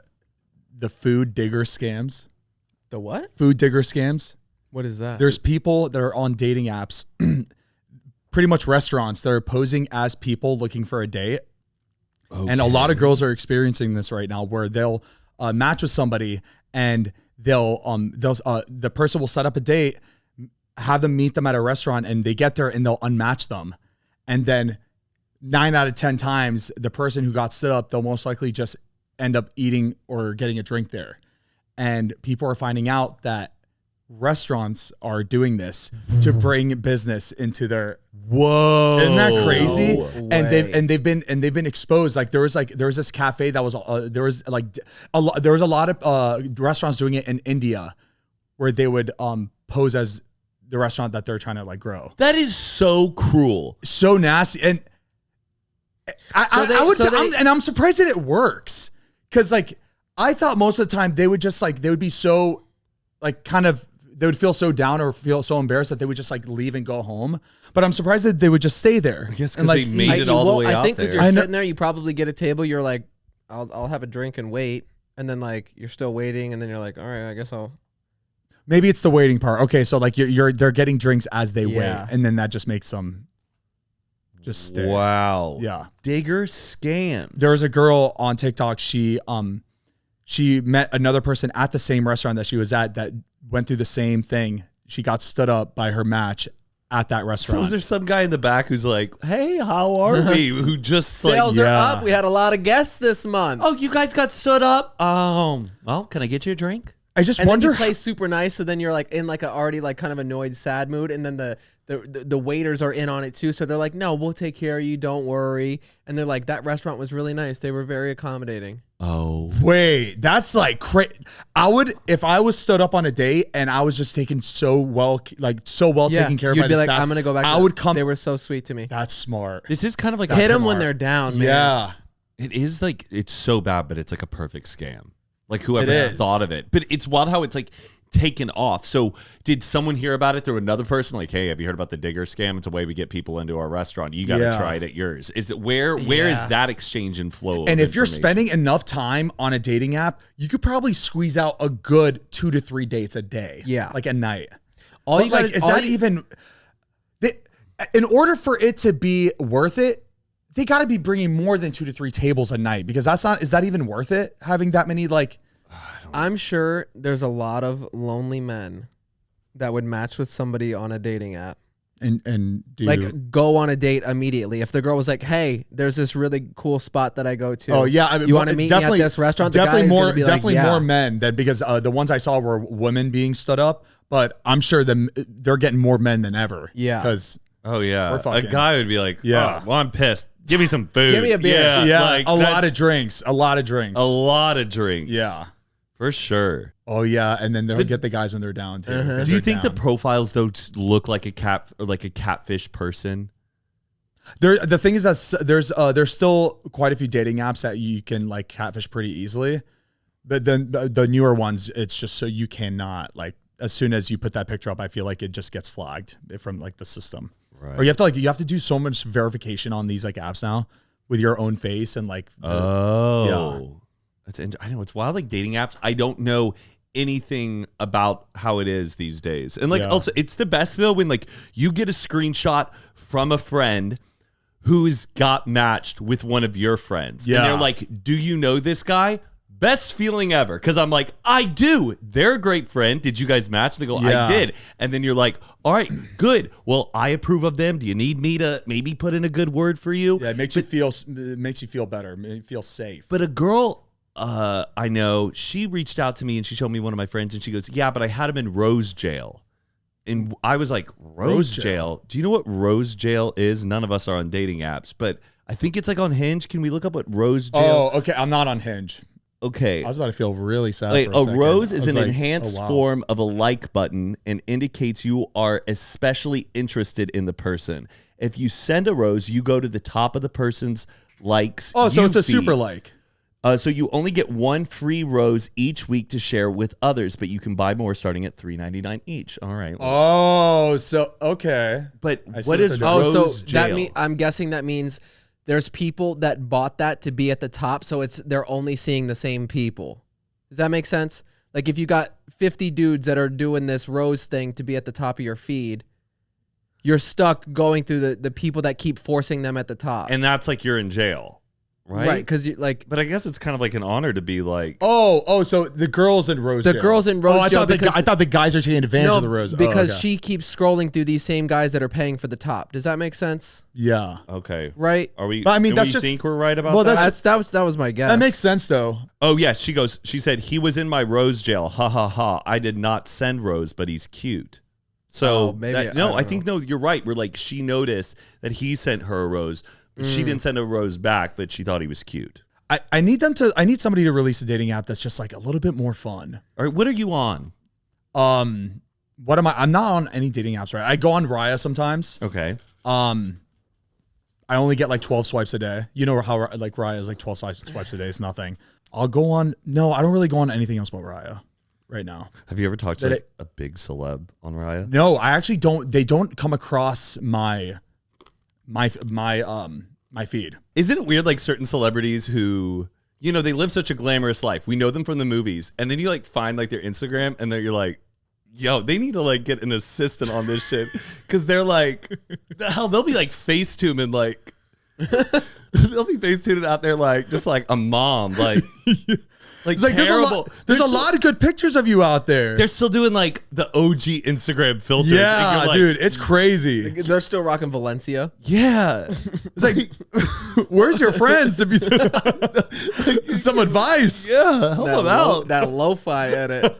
food digger scams? The what? Food digger scams? What is that? There's people that are on dating apps, pretty much restaurants, that are posing as people looking for a date. Okay. And a lot of girls are experiencing this right now, where they'll match with somebody, and the person will set up a date, have them meet them at a restaurant, and they get there and they'll unmatch them. And then 9 out of 10 times, the person who got stood up, they'll most likely just end up eating or getting a drink there. And people are finding out that restaurants are doing this to bring business into their. Whoa! Isn't that crazy? No and way. they've been exposed. Like there was this cafe that was there was a lot of restaurants doing it in India, where they would pose as the restaurant that they're trying to like grow. That is so cruel, So nasty, and I'm surprised that it works, because like I thought most of the time they would be so like kind of. They would feel so down or feel so embarrassed that they would just like leave and go home. But I'm surprised that they would just stay there. I guess and because they made it all the way out there. I think because you're sitting there, you probably get a table. You're like, I'll have a drink and wait, and then like you're still waiting, and then you're like, all right, I guess I'll. Maybe it's the waiting part. Okay, so like they're getting drinks as they wait, and then that just makes them just stay. Wow. Yeah. Digger scams. There was a girl on TikTok. She met another person at the same restaurant that she was at that went through the same thing. She got stood up by her match at that restaurant. So is there some guy in the back who's like, hey, how are we? Who just Sales are up. We had a lot of guests this month. Oh, you guys got stood up? Well, can I get you a drink? I just and wonder. Then you play super nice, so then you're like in like a already like kind of annoyed, sad mood, and then the waiters are in on it too, so they're like, no, we'll take care of you, don't worry. And they're like, that restaurant was really nice. They were very accommodating. Oh, wait, that's like crazy. I would, if I was stood up on a date and I was just taken so well taken care of by the staff. I'm gonna go back. I would come. They were so sweet to me. That's smart. this is kind of like Hit them when they're down, man. Yeah. It is like, it's so bad, but it's like a perfect scam. Like whoever thought of it. But it's wild how it's like taken off. So did someone hear about it through another person? Like, hey, have you heard about the digger scam? It's a way we get people into our restaurant. You got to try it at yours. Is it where is that exchange and flow? And if you're spending enough time on a dating app, you could probably squeeze out a good 2 to 3 dates a day. Yeah. Like a night. In order for it to be worth it, they got to be bringing more than 2 to 3 tables a night, because is that even worth it? Having that many, like, I'm sure there's a lot of lonely men that would match with somebody on a dating app. And do like go on a date immediately. If the girl was like, hey, there's this really cool spot that I go to. Oh yeah. I mean, you want to meet me at this restaurant? Definitely more men than, because the ones I saw were women being stood up, but I'm sure they're getting more men than ever. Yeah. Because a guy would be like, well, I'm pissed. Give me some food. Give me a beer. Yeah. Like, a lot of drinks. A lot of drinks. Yeah. For sure. Oh yeah, and then they'll get the guys when they're down too. Do you think the profiles though look like a catfish person? The thing is that there's still quite a few dating apps that you can like catfish pretty easily, but then the newer ones, it's just so you cannot, like, as soon as you put that picture up, I feel like it just gets flagged from like the system. Right. Or you have to do so much verification on these like apps now with your own face and like. I know it's wild. Like dating apps, I don't know anything about how it is these days. And like also, it's the best though when like you get a screenshot from a friend who's got matched with one of your friends, and they're like, "Do you know this guy?" Best feeling ever, because I'm like, I do. They're a great friend. Did you guys match? They go, I did. And then you're like, all right, good. Well, I approve of them. Do you need me to maybe put in a good word for you? Yeah, it makes you feel better. It makes you feel safe. But a girl I know, she reached out to me and she showed me one of my friends, and she goes, yeah, but I had him in Rose jail. And I was like, rose jail? Do you know what rose jail is? None of us are on dating apps, but I think it's like on Hinge. Can we look up what rose jail? Oh, okay. I'm not on Hinge. Okay. I was about to feel really sad. Wait, for a second. rose is an like, enhanced form of a like button and indicates you are especially interested in the person. If you send a rose, you go to the top of the person's likes. Oh, so it's a feed. super like. So you only get one free rose each week to share with others, but you can buy more starting at $3.99 each. All right. Oh, so okay. But what is rose jail? I'm guessing that means there's people that bought that to be at the top, so they're only seeing the same people. Does that make sense? Like if you got 50 dudes that are doing this rose thing to be at the top of your feed, you're stuck going through the people that keep forcing them at the top. And that's like you're in jail. Right, because you like, but I guess it's kind of like an honor to be like, so the girls in rose jail. I thought the guys are taking advantage of the rose because she keeps scrolling through these same guys that are paying for the top. Does that make sense? Yeah. Okay. Right. Are we? But I mean, do that's we just think we're right about that. That was my guess. That makes sense though. Oh yes, she said he was in my rose jail. Ha ha ha. I did not send rose, but he's cute. So I think you're right. We're like she noticed that he sent her a rose, but she didn't send a rose back, but she thought he was cute. I need somebody to release a dating app that's just like a little bit more fun. All right, what are you on? What am I? I'm not on any dating apps, right? I go on Raya sometimes. Okay. I only get like 12 swipes a day. You know how like Raya is like 12 swipes a day. It's nothing. I'll go on. No, I don't really go on anything else but Raya right now. Have you ever talked to like a big celeb on Raya? No, I actually don't. They don't come across my feed. Isn't it weird, like certain celebrities who, they live such a glamorous life. We know them from the movies, and then you like find like their Instagram, and then you're like, yo, they need to like get an assistant on this shit, because they're like, they'll be like Facetuning, like they'll be Facetuning out there like just like a mom, like. Like terrible. There's a lot of good pictures of you out there. They're still doing like the OG Instagram filters. Yeah, like, dude, it's crazy. They're still rocking Valencia. Yeah. It's like, where's your friends to be some advice? Yeah, help them out. That lo-fi edit.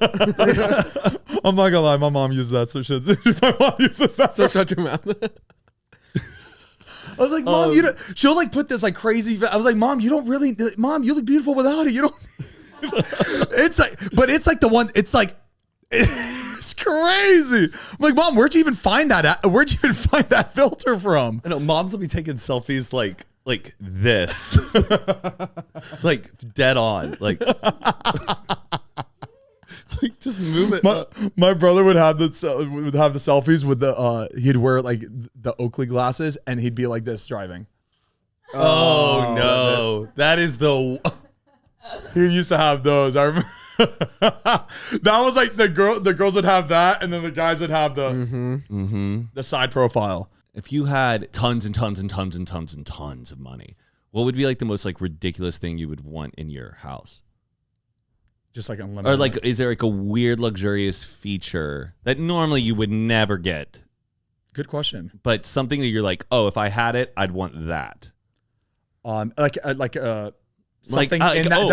I'm not gonna lie, my mom uses that. So my mom uses that. So shut your mouth. I was like, Mom, she'll like put this like crazy. I was like, Mom, you don't really, Mom, you look beautiful without it. You don't. It's like the one. It's like it's crazy. I'm like, Mom, where'd you even find that? Where'd you even find that filter from? I know moms will be taking selfies like this, like dead on, like just move it. My brother would have the selfies with the he'd wear like the Oakley glasses and he'd be like this driving. Oh no, that is the. He used to have those. I remember that was like the girls would have that, and then the guys would have the side profile. If you had tons and tons and tons and tons and tons of money, what would be like the most like ridiculous thing you would want in your house? Just like unlimited. Or like, is there like a weird luxurious feature that normally you would never get? Good question. But something that you're like, oh, if I had it, I'd want that. Something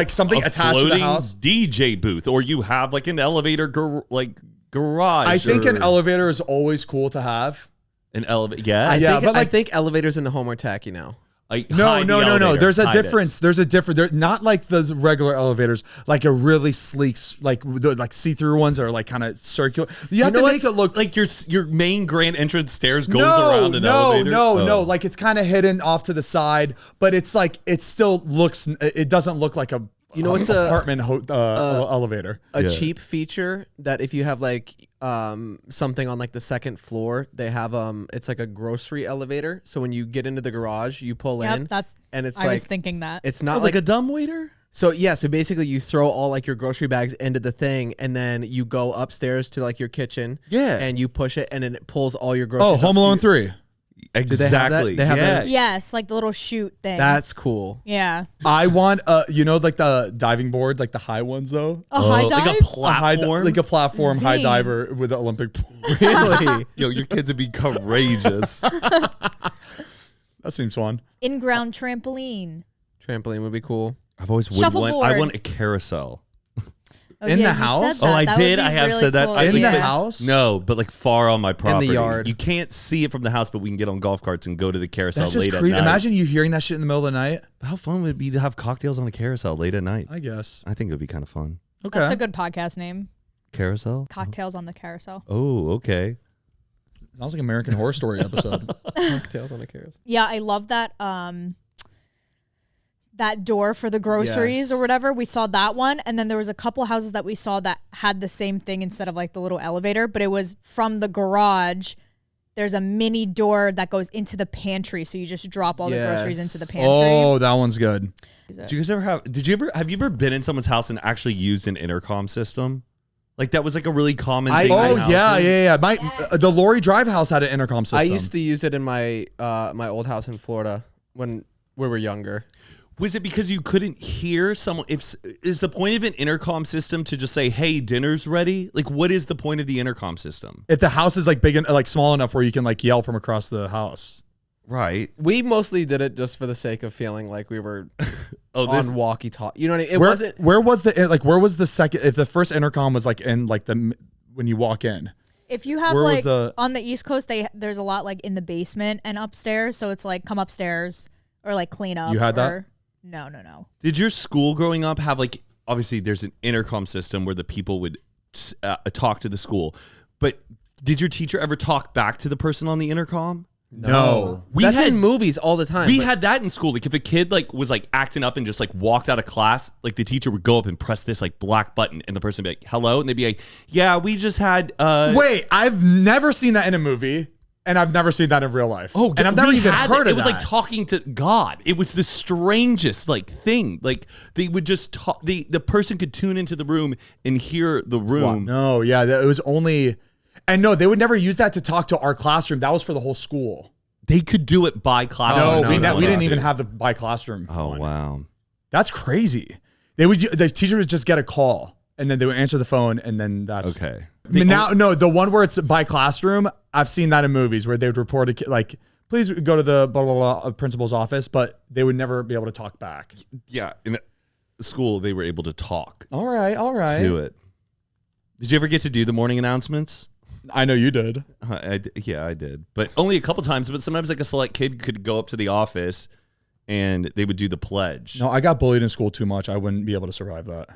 something attached to the house. DJ booth, or you have like an elevator garage. I think an elevator is always cool to have. An elevator, yeah. I think elevators in the home are tacky now. No. There's a difference. They're not like those regular elevators, like a really sleek, like see-through ones that are like kind of circular. You have to make it look like your main grand entrance stairs goes around an elevator. No. Like it's kind of hidden off to the side, but it's like it still looks. It doesn't look like a it's apartment elevator. A cheap feature that if you have like something on like the second floor, they have it's like a grocery elevator. So when you get into the garage, you pull in. I was thinking that it's not like a dumbwaiter. So yeah, so basically you throw all like your grocery bags into the thing, and then you go upstairs to like your kitchen. Yeah, and you push it, and then it pulls all your groceries. Oh, Home Alone 3. Exactly. They have that? Yes, like the little chute thing. That's cool. Yeah. I want like the diving board, like the high ones though. A high dive? Like a platform? Like a platform Zane. high diver with the Olympic pool. Really? Yo, your kids would be courageous. That seems fun. In-ground trampoline. Trampoline would be cool. I've always Shuffleboard. I want a carousel. In the house? I did. I have said that. Cool. In the house? No, but like far on my property. In the yard. You can't see it from the house, but we can get on golf carts and go to the carousel That's just late crazy. at night. Imagine you hearing that shit in the middle of the night. How fun would it be to have cocktails on a carousel late at night? I guess. I think it would be kind of fun. Okay. That's a good podcast name. Carousel? Cocktails on the Carousel. Oh, okay. Sounds like American Horror Story episode. Cocktails on a carousel. Yeah, I love that. That door for the groceries or whatever. We saw that one, and then there was a couple houses that we saw that had the same thing instead of like the little elevator, but it was from the garage. There's a mini door that goes into the pantry, so you just drop all the groceries into the pantry. Oh, that one's good. Did you guys ever have you ever been in someone's house and actually used an intercom system? Like that was like a really common thing. Yeah. The Lori Drive house had an intercom system. I used to use it in my my old house in Florida when we were younger. Was it because you couldn't hear someone? Is the point of an intercom system to just say, "Hey, dinner's ready"? Like, what is the point of the intercom system? If the house is like big and like small enough where you can like yell from across the house. Right. We mostly did it just for the sake of feeling like we were on walkie-talkie. You know what I mean? It wasn't. Where was the second? If the first intercom was like in like the when you walk in. If you have like on the East Coast, there's a lot like in the basement and upstairs, so it's like come upstairs or like clean up. You had that? No. Did your school growing up have like, obviously there's an intercom system where the people would talk to the school, but did your teacher ever talk back to the person on the intercom? No. That's in movies all the time. We had that in school. Like if a kid like was like acting up and just like walked out of class, like the teacher would go up and press this like black button and the person would be like, "Hello," and they'd be like, "Yeah, we just had." Wait, I've never seen that in a movie. And I've never seen that in real life. Oh, and I've never even heard of that. It was like talking to God. It was the strangest like thing. Like they would just talk. The person could tune into the room and hear the room. No, yeah, it was only, and no, they would never use that to talk to our classroom. That was for the whole school. They could do it by classroom. No, we didn't even have the by classroom. Oh wow, that's crazy. The teacher would just get a call and then they would answer the phone and then that's okay. The one where it's by classroom, I've seen that in movies where they would report a kid, like, please go to the blah, blah, blah principal's office, but they would never be able to talk back. Yeah. In school, they were able to talk. All right. To it. Did you ever get to do the morning announcements? I know you did. I did. But only a couple times. But sometimes like a select kid could go up to the office and they would do the pledge. No, I got bullied in school too much. I wouldn't be able to survive that.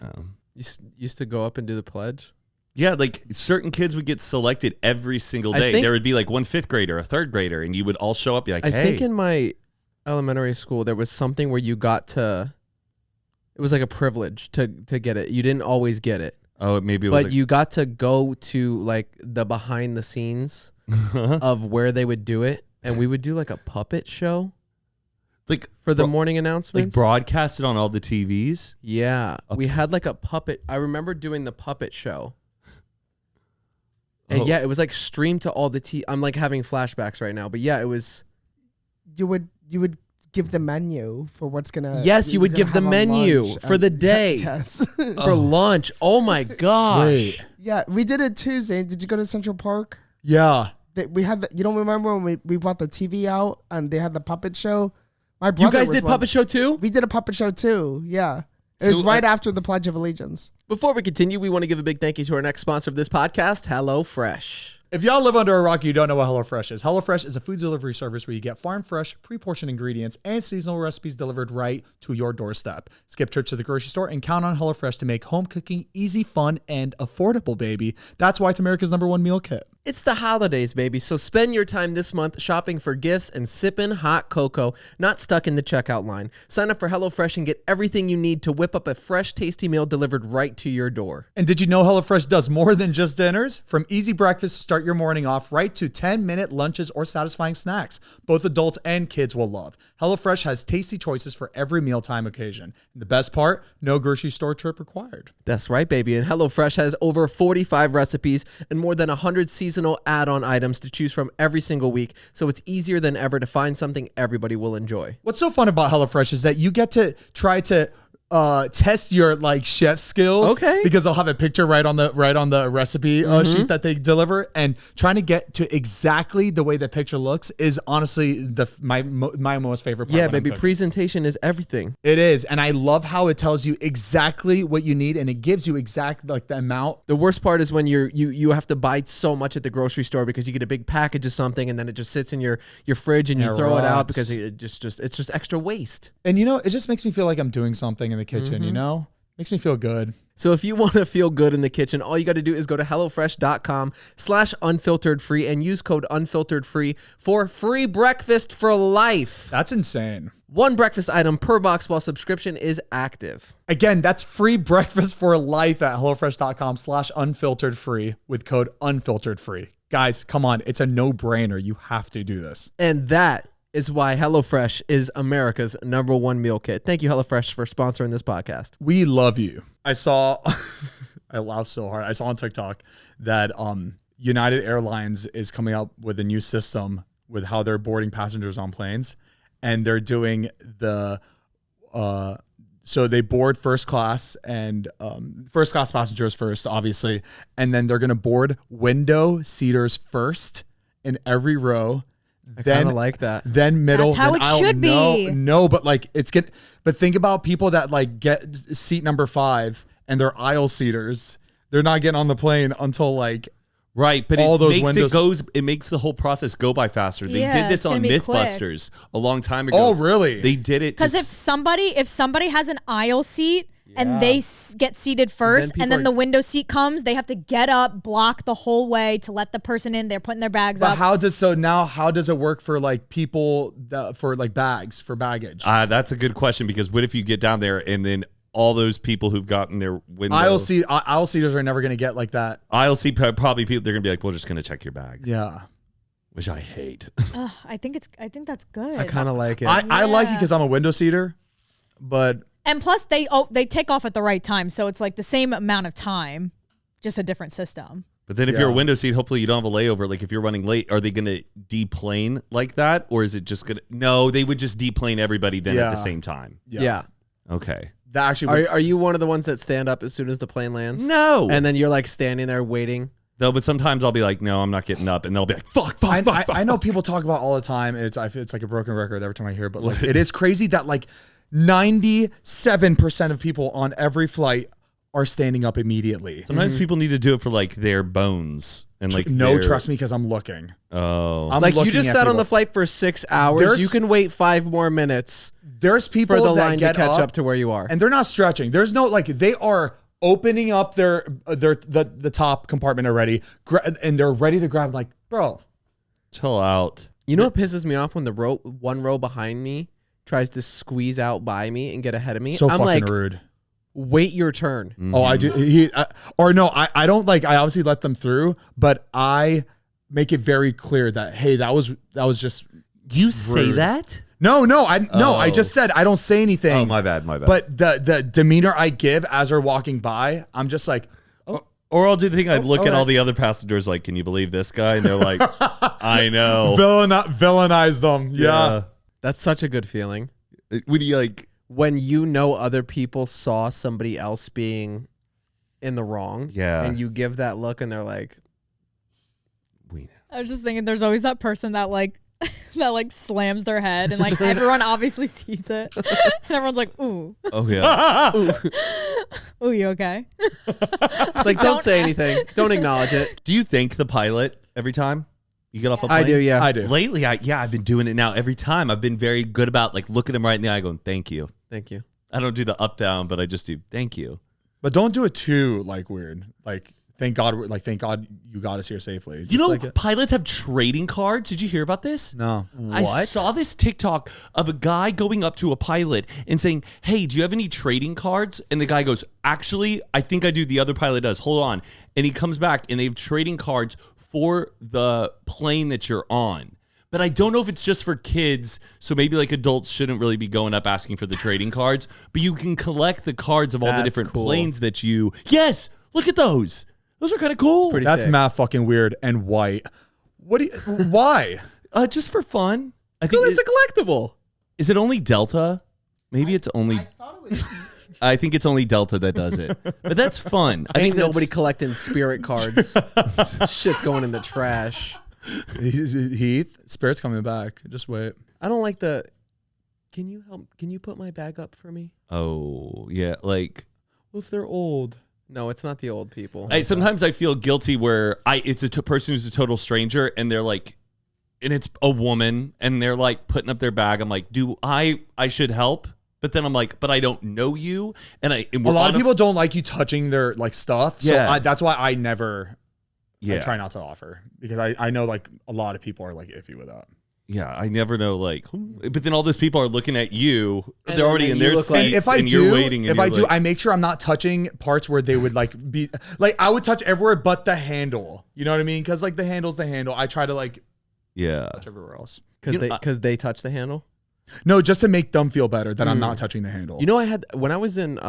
You used to go up and do the pledge? Yeah, like certain kids would get selected every single day. There would be like one 5th grader, a 3rd grader, and you would all show up. You're like, hey. I think in my elementary school, there was something where you got to, it was like a privilege to get it. You didn't always get it. Oh, maybe it was. But you got to go to like the behind the scenes of where they would do it. And we would do like a puppet show. Like for the morning announcements, like broadcasted on all the TVs. Yeah, we had like a puppet. I remember doing the puppet show, and yeah, it was like streamed to all the I'm like having flashbacks right now, but yeah, it was. You would give the menu for what's gonna. Yes, you would give the menu for the day. Yes, for lunch. Oh my gosh! Wait. Yeah, we did it too. Zane, did you go to Central Park? Yeah, we had. You don't remember when we brought the TV out and they had the puppet show. You guys did puppet show too? We did a puppet show too. Yeah. It was right after the Pledge of Allegiance. Before we continue, we want to give a big thank you to our next sponsor of this podcast, HelloFresh. If y'all live under a rock, you don't know what HelloFresh is. HelloFresh is a food delivery service where you get farm fresh, pre-portioned ingredients and seasonal recipes delivered right to your doorstep. Skip trips to the grocery store and count on HelloFresh to make home cooking easy, fun, and affordable, baby. That's why it's America's #1 meal kit. It's the holidays, baby, so spend your time this month shopping for gifts and sipping hot cocoa, not stuck in the checkout line. Sign up for HelloFresh and get everything you need to whip up a fresh, tasty meal delivered right to your door. And did you know HelloFresh does more than just dinners? From easy breakfast to start your morning off, right to 10-minute lunches or satisfying snacks. Both adults and kids will love. HelloFresh has tasty choices for every mealtime occasion. And the best part, no grocery store trip required. That's right, baby. And HelloFresh has over 45 recipes and more than 100 seasonal add-on items to choose from every single week, so it's easier than ever to find something everybody will enjoy. What's so fun about HelloFresh is that you get to try to test your like chef skills. Okay. Because they'll have a picture right on the recipe sheet that they deliver, and trying to get to exactly the way the picture looks is honestly my most favorite part. Yeah, baby, presentation is everything. It is, and I love how it tells you exactly what you need, and it gives you exact like the amount. The worst part is when you have to buy so much at the grocery store because you get a big package of something and then it just sits in your fridge and you throw it out because it's just extra waste. And it just makes me feel like I'm doing something in the kitchen, Makes me feel good. So if you want to feel good in the kitchen, all you got to do is go to HelloFresh.com/unfilteredfree and use code unfilteredfree for free breakfast for life. That's insane. One breakfast item per box while subscription is active. Again, that's free breakfast for life at HelloFresh.com/unfilteredfree with code unfilteredfree. Guys, come on. It's a no-brainer. You have to do this. And that is why HelloFresh is America's #1 meal kit. Thank you, HelloFresh, for sponsoring this podcast. We love you. I saw, I laughed so hard. I saw on TikTok that United Airlines is coming up with a new system with how they're boarding passengers on planes. And they're doing so they board first class and first class passengers first, obviously. And then they're going to board window seaters first in every row. I kind of like that. Then middle. That's how then it should be. No, but like but think about people that like get seat number 5 and they're aisle seaters. They're not getting on the plane until like right, but all it those makes windows. it makes the whole process go by faster. They Yeah, did this it's on gonna be quick. Mythbusters a long time ago. Oh, really? They did it Because if somebody has an aisle seat and they get seated first, and then the window seat comes, they have to get up, block the whole way to let the person in. They're putting their bags But up. how does it work for like people for like baggage? That's a good question, because what if you get down there and then all those people who've gotten their window aisle seaters are never going to get like that. Aisle seat probably people, they're gonna be like, we're just gonna check your bag. Yeah. Which I hate. I think that's good. I kind of like it. I like it because I'm a window seater, but. And plus, they take off at the right time, so it's like the same amount of time, just a different system. But then if you're a window seat, hopefully you don't have a layover. Like if you're running late, are they going to deplane like that? Or is it just going to... No, they would just deplane everybody then at the same time. Yeah. Okay. That actually are you one of the ones that stand up as soon as the plane lands? No. And then you're like standing there waiting? No, but sometimes I'll be like, no, I'm not getting up. And they'll be like, fuck. I know people talk about all the time. It's like a broken record every time I hear it. But like, it is crazy that like 97% of people on every flight are standing up immediately. Sometimes people need to do it for like their bones and like trust me, because I'm looking. Oh, I'm like you looking just at sat on people. the flight for 6 hours. You can wait 5 more minutes. There's people for the that line get to catch up to where you are, and they're not stretching. There's no like they are opening up the top compartment already, and they're ready to grab. Like, bro, chill out. You know what pisses me off when the one row behind me tries to squeeze out by me and get ahead of me? So I'm fucking like, rude. Wait your turn. Mm-hmm. Oh, I do. I don't like. I obviously let them through, but I make it very clear that hey, that was just. You rude. say that? No. I just said I don't say anything. Oh, my bad. But the demeanor I give as they're walking by, I'm just like. Or I'll do the thing. I'd look at all the other passengers like, can you believe this guy? And they're like, I know. Villainize them. Yeah. That's such a good feeling. When you like. When you know other people saw somebody else being in the wrong. Yeah. And you give that look and they're like. I was just thinking there's always that person that like slams their head and like everyone obviously sees it. And everyone's like, ooh. Oh, yeah. Ooh, you okay? Like, don't say anything. Don't acknowledge it. Do you thank the pilot every time you get off a plane? I do, yeah. I do. Lately, I've been doing it now every time. I've been very good about like looking them right in the eye going, thank you. Thank you. I don't do the up down, but I just do thank you. But don't do it too like weird. Like thank God you got us here safely. You know, pilots have trading cards. Did you hear about this? No. I saw this TikTok of a guy going up to a pilot and saying, hey, do you have any trading cards? And the guy goes, actually, I think I do. The other pilot does. Hold on. And he comes back and they have trading cards for the plane that you're on. But I don't know if it's just for kids, so maybe like adults shouldn't really be going up asking for the trading cards. But you can collect the cards of all the different planes that you... Yes! Look at those! Those are kind of cool. That's mad fucking weird and white. Why? Just for fun. I think it's a collectible. Is it only Delta? Maybe it's only... I think it's only Delta that does it. But that's fun. I think nobody collecting spirit cards. Shit's going in the trash. Heath, Spirit's coming back. Just wait. I don't like the. Can you help? Can you put my bag up for me? Oh yeah, like. Well, if they're old. No, it's not the old people. Sometimes I feel guilty where it's a person who's a total stranger and they're like, and it's a woman and they're like putting up their bag. I'm like, I should help? But then I'm like, but I don't know you. And a lot of people don't like you touching their like stuff. So that's why I never I try not to offer because I know like a lot of people are like iffy with that. Yeah, I never know, like, but then all those people are looking at you. And they're already in their seats, like, if I and do, you're waiting. And I make sure I'm not touching parts where they would like be like I would touch everywhere but the handle. You know what I mean? Because like the handle's the handle. I try to like touch everywhere else because they touch the handle. No, just to make them feel better that I'm not touching the handle. You know, when I was in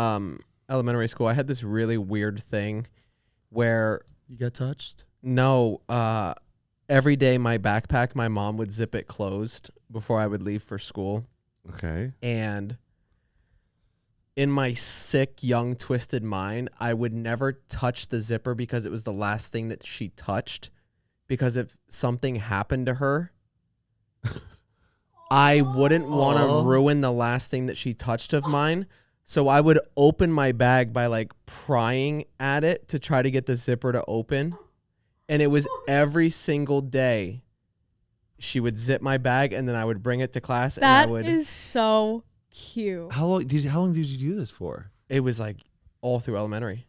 elementary school, I had this really weird thing where you get touched. No. Every day, my backpack, my mom would zip it closed before I would leave for school. Okay. And in my sick, young, twisted mind, I would never touch the zipper because it was the last thing that she touched. Because if something happened to her, I wouldn't want to ruin the last thing that she touched of mine. So I would open my bag by like prying at it to try to get the zipper to open. And it was every single day she would zip my bag and then I would bring it to class. That and is so cute. How long did you do this for? It was like all through elementary.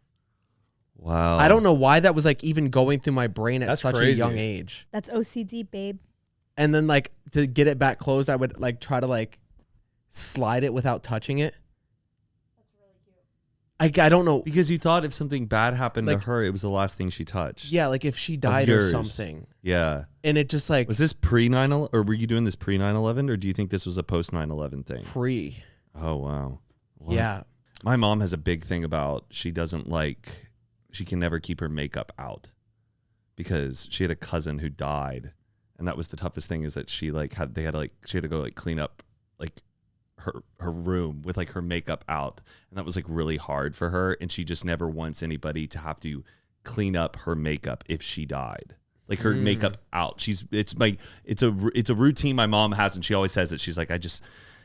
Wow. I don't know why that was like even going through my brain at such crazy. a young age. That's OCD, babe. And then like to get it back closed, I would like try to like slide it without touching it. I don't know. Because you thought if something bad happened like, to her, it was the last thing she touched. Yeah, like if she died or something. Yeah. And it just like... Was this pre-9/11, or were you doing this pre-9/11, or do you think this was a post-9/11 thing? Pre. Oh, wow. Yeah. My mom has a big thing about she can never keep her makeup out because she had a cousin who died. And that was the toughest thing is that she had to go like clean up like her room with like her makeup out, and that was like really hard for her, and she just never wants anybody to have to clean up her makeup if she died, like her makeup out. It's a routine my mom has, and she always says it. She's like, I just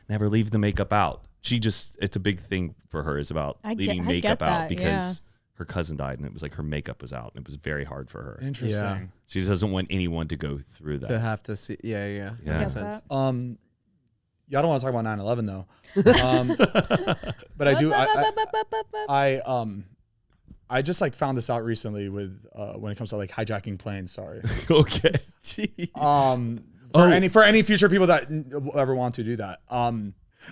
never leave the makeup out. It's a big thing for her is about leaving makeup out because her cousin died, and it was like her makeup was out, and it was very hard for her. Interesting. Yeah. She just doesn't want anyone to go through that. To have to see. Yeah. That makes sense. I don't want to talk about 9/11 though. But I do. I just like found this out recently with when it comes to like hijacking planes. Sorry. Okay. For any future people that ever want to do that.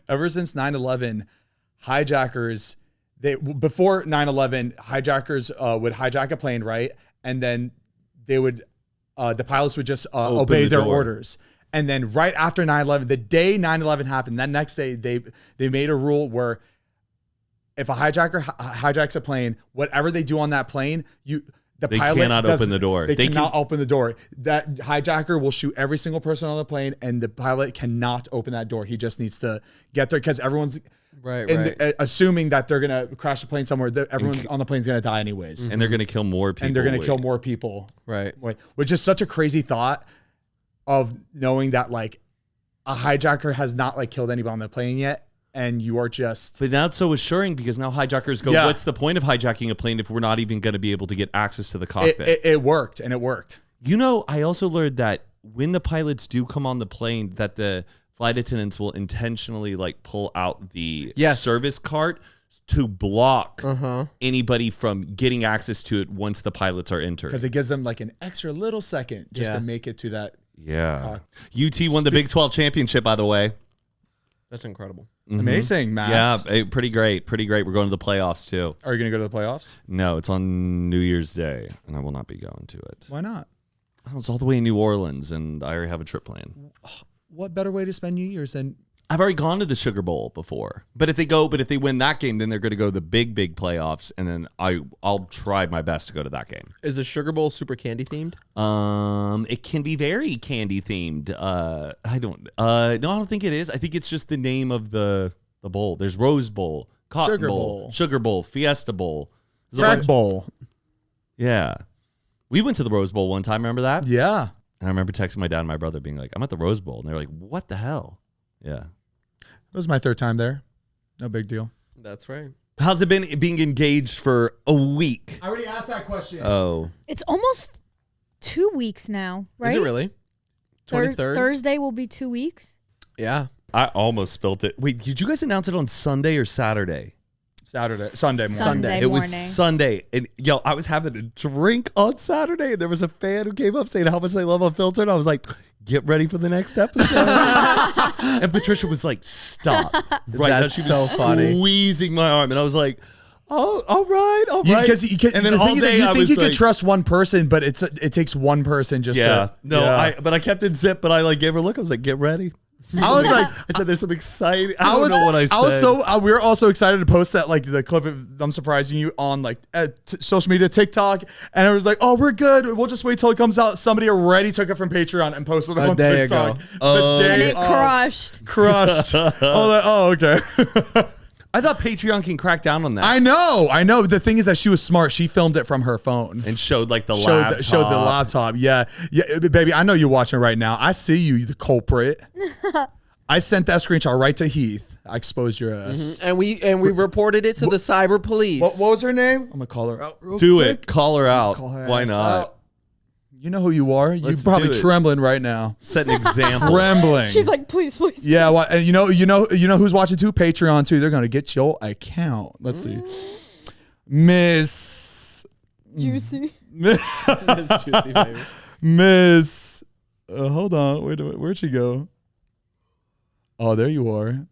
Ever since 9/11, hijackers before 9/11, hijackers would hijack a plane, right? And then they would the pilots would just obey their orders. And then right after 9/11, the day 9/11 happened, that next day they made a rule where if a hijacker hijacks a plane, whatever they do on that plane, they cannot open the door. They cannot open the door. That hijacker will shoot every single person on the plane, and the pilot cannot open that door. He just needs to get there because everyone's assuming that they're gonna crash the plane somewhere. Everyone on the plane is gonna die anyways, and they're gonna kill more people. And they're gonna kill more people, right? Which is such a crazy thought of knowing that like a hijacker has not like killed anybody on the plane yet. And you are just... But now it's so assuring because now hijackers go, what's the point of hijacking a plane if we're not even going to be able to get access to the cockpit? It worked, and it worked. You know, I also learned that when the pilots do come on the plane, that the flight attendants will intentionally like pull out the service cart to block anybody from getting access to it once the pilots are entered. Because it gives them like an extra little second just to make it to that... Yeah. UT won the Big 12 championship, by the way. That's incredible. Mm-hmm. Amazing, Matt. Yeah, pretty great. Pretty great. We're going to the playoffs, too. Are you going to go to the playoffs? No, it's on New Year's Day, and I will not be going to it. Why not? Oh, it's all the way in New Orleans, and I already have a trip planned. What better way to spend New Year's than... I've already gone to the Sugar Bowl before. But if they win that game, then they're going to go to the big playoffs, and then I'll try my best to go to that game. Is the Sugar Bowl super candy themed? It can be very candy themed. I don't think it is. I think it's just the name of the bowl. There's Rose Bowl, Cotton Sugar Bowl, Bowl. Sugar Bowl, Fiesta Bowl. Crack Bowl. Yeah. We went to the Rose Bowl one time. Remember that? Yeah. And I remember texting my dad and my brother being like, I'm at the Rose Bowl. And they're like, what the hell? Yeah. It was my 3rd time there. No big deal. That's right. How's it been being engaged for a week? I already asked that question. Oh. It's almost 2 weeks now, right? Is it really? 23rd? Thursday will be 2 weeks. Yeah. I almost spilled it. Wait, did you guys announce it on Sunday or Saturday? Sunday morning. Sunday. It was Sunday. And yo, I was having a drink on Saturday, and there was a fan who came up saying how much they love Unfiltered. And I was like, get ready for the next episode. And Patricia was like, stop. Right now, That's she was so funny. squeezing my arm. And I was like, oh, all right. Because and then all day you I think was you like, could trust one person, but it takes one person just to, but I kept it zip, but I like gave her a look. I was like, get ready. I was like, I said, there's some exciting. I don't know what I said. I was so we were also excited to post that, like the clip of them surprising you on like social media, TikTok, and I was like, oh, we're good. We'll just wait till it comes out. Somebody already took it from Patreon and posted it on TikTok. And it crushed. Oh, okay. I thought Patreon can crack down on that. I know. The thing is that she was smart. She filmed it from her phone and showed like the laptop. Showed the laptop. Yeah, baby. I know you're watching right now. I see you, the culprit. I sent that screenshot right to Heath. I exposed your ass. Mm-hmm. And we reported it to the cyber police. What was her name? I'm gonna call her out. Do quick. it. Call her out. Call her Why ass not? out. You know who you are. You're Let's probably do it. trembling right now. Set an example. Trembling. She's like, please. yeah. Well, and you know who's watching too? Patreon too. They're gonna get your account. Let's see, Miss Juicy. It's juicy, baby. Miss. Hold on. Wait a minute. Where'd she go? Oh, there you are.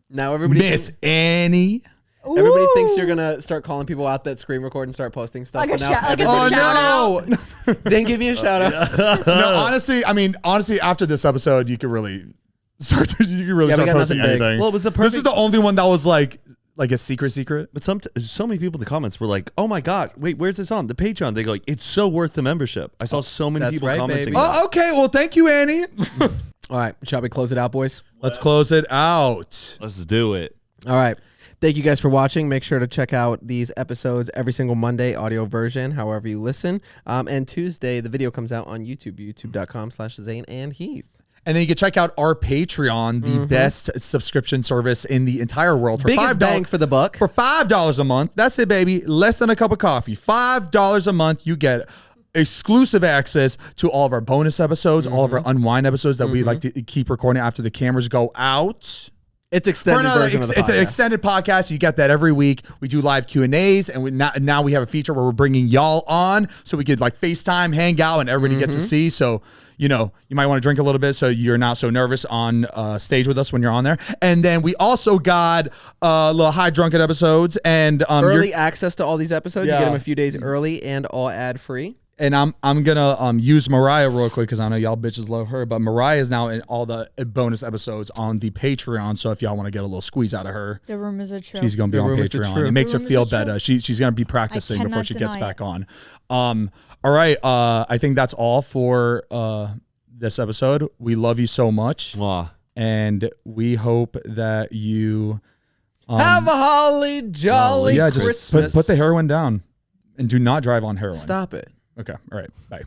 Now everybody Miss Annie. Everybody thinks you're gonna start calling people out that screen record and start posting stuff. Like so a now shout- like everybody- a shout Zane, give me a shout out. No, honestly, after this episode, you could really start. You could really Yeah, we start got posting nothing big. anything. Well, it was the This perfect. is the only one that was like a secret. But so many people in the comments were like, "Oh my god, wait, where's this on the Patreon?" They go, like, "It's so worth the membership." I saw so many That's people right, commenting. baby. Oh, okay. Well, thank you, Annie. All right, shall we close it out, boys? Let's close it out. Let's do it. All right. Thank you guys for watching. Make sure to check out these episodes every single Monday, audio version, however you listen. And Tuesday, the video comes out on YouTube, youtube.com/Zane and Heath. And then you can check out our Patreon, the best subscription service in the entire world. For Biggest $5 bang for the buck. For $5 a month. That's it, baby. Less than a cup of coffee. $5 a month. You get exclusive access to all of our bonus episodes, all of our unwind episodes that we like to keep recording after the cameras go out. It's extended version of the It's an podcast. extended podcast. You get that every week. We do live Q&As, and now we have a feature where we're bringing y'all on so we could like FaceTime, hang out, and everybody gets to see. So, you might want to drink a little bit so you're not so nervous on stage with us when you're on there. And then we also got little high drunken episodes and early access to all these episodes. Yeah. You get them a few days early and all ad free. And I'm gonna use Mariah real quick because I know y'all bitches love her, but Mariah is now in all the bonus episodes on the Patreon. So if y'all want to get a little squeeze out of her, The rumors are true. she's gonna be The on rumors are Patreon. true. It makes her The feel rumors are better. She's gonna be practicing before cannot she gets deny back on. All right. I think that's all for this episode. We love you so much, and we hope that you Have a holly jolly just Christmas. put the heroin down and do not drive on heroin. Stop it. Okay. All right. Bye.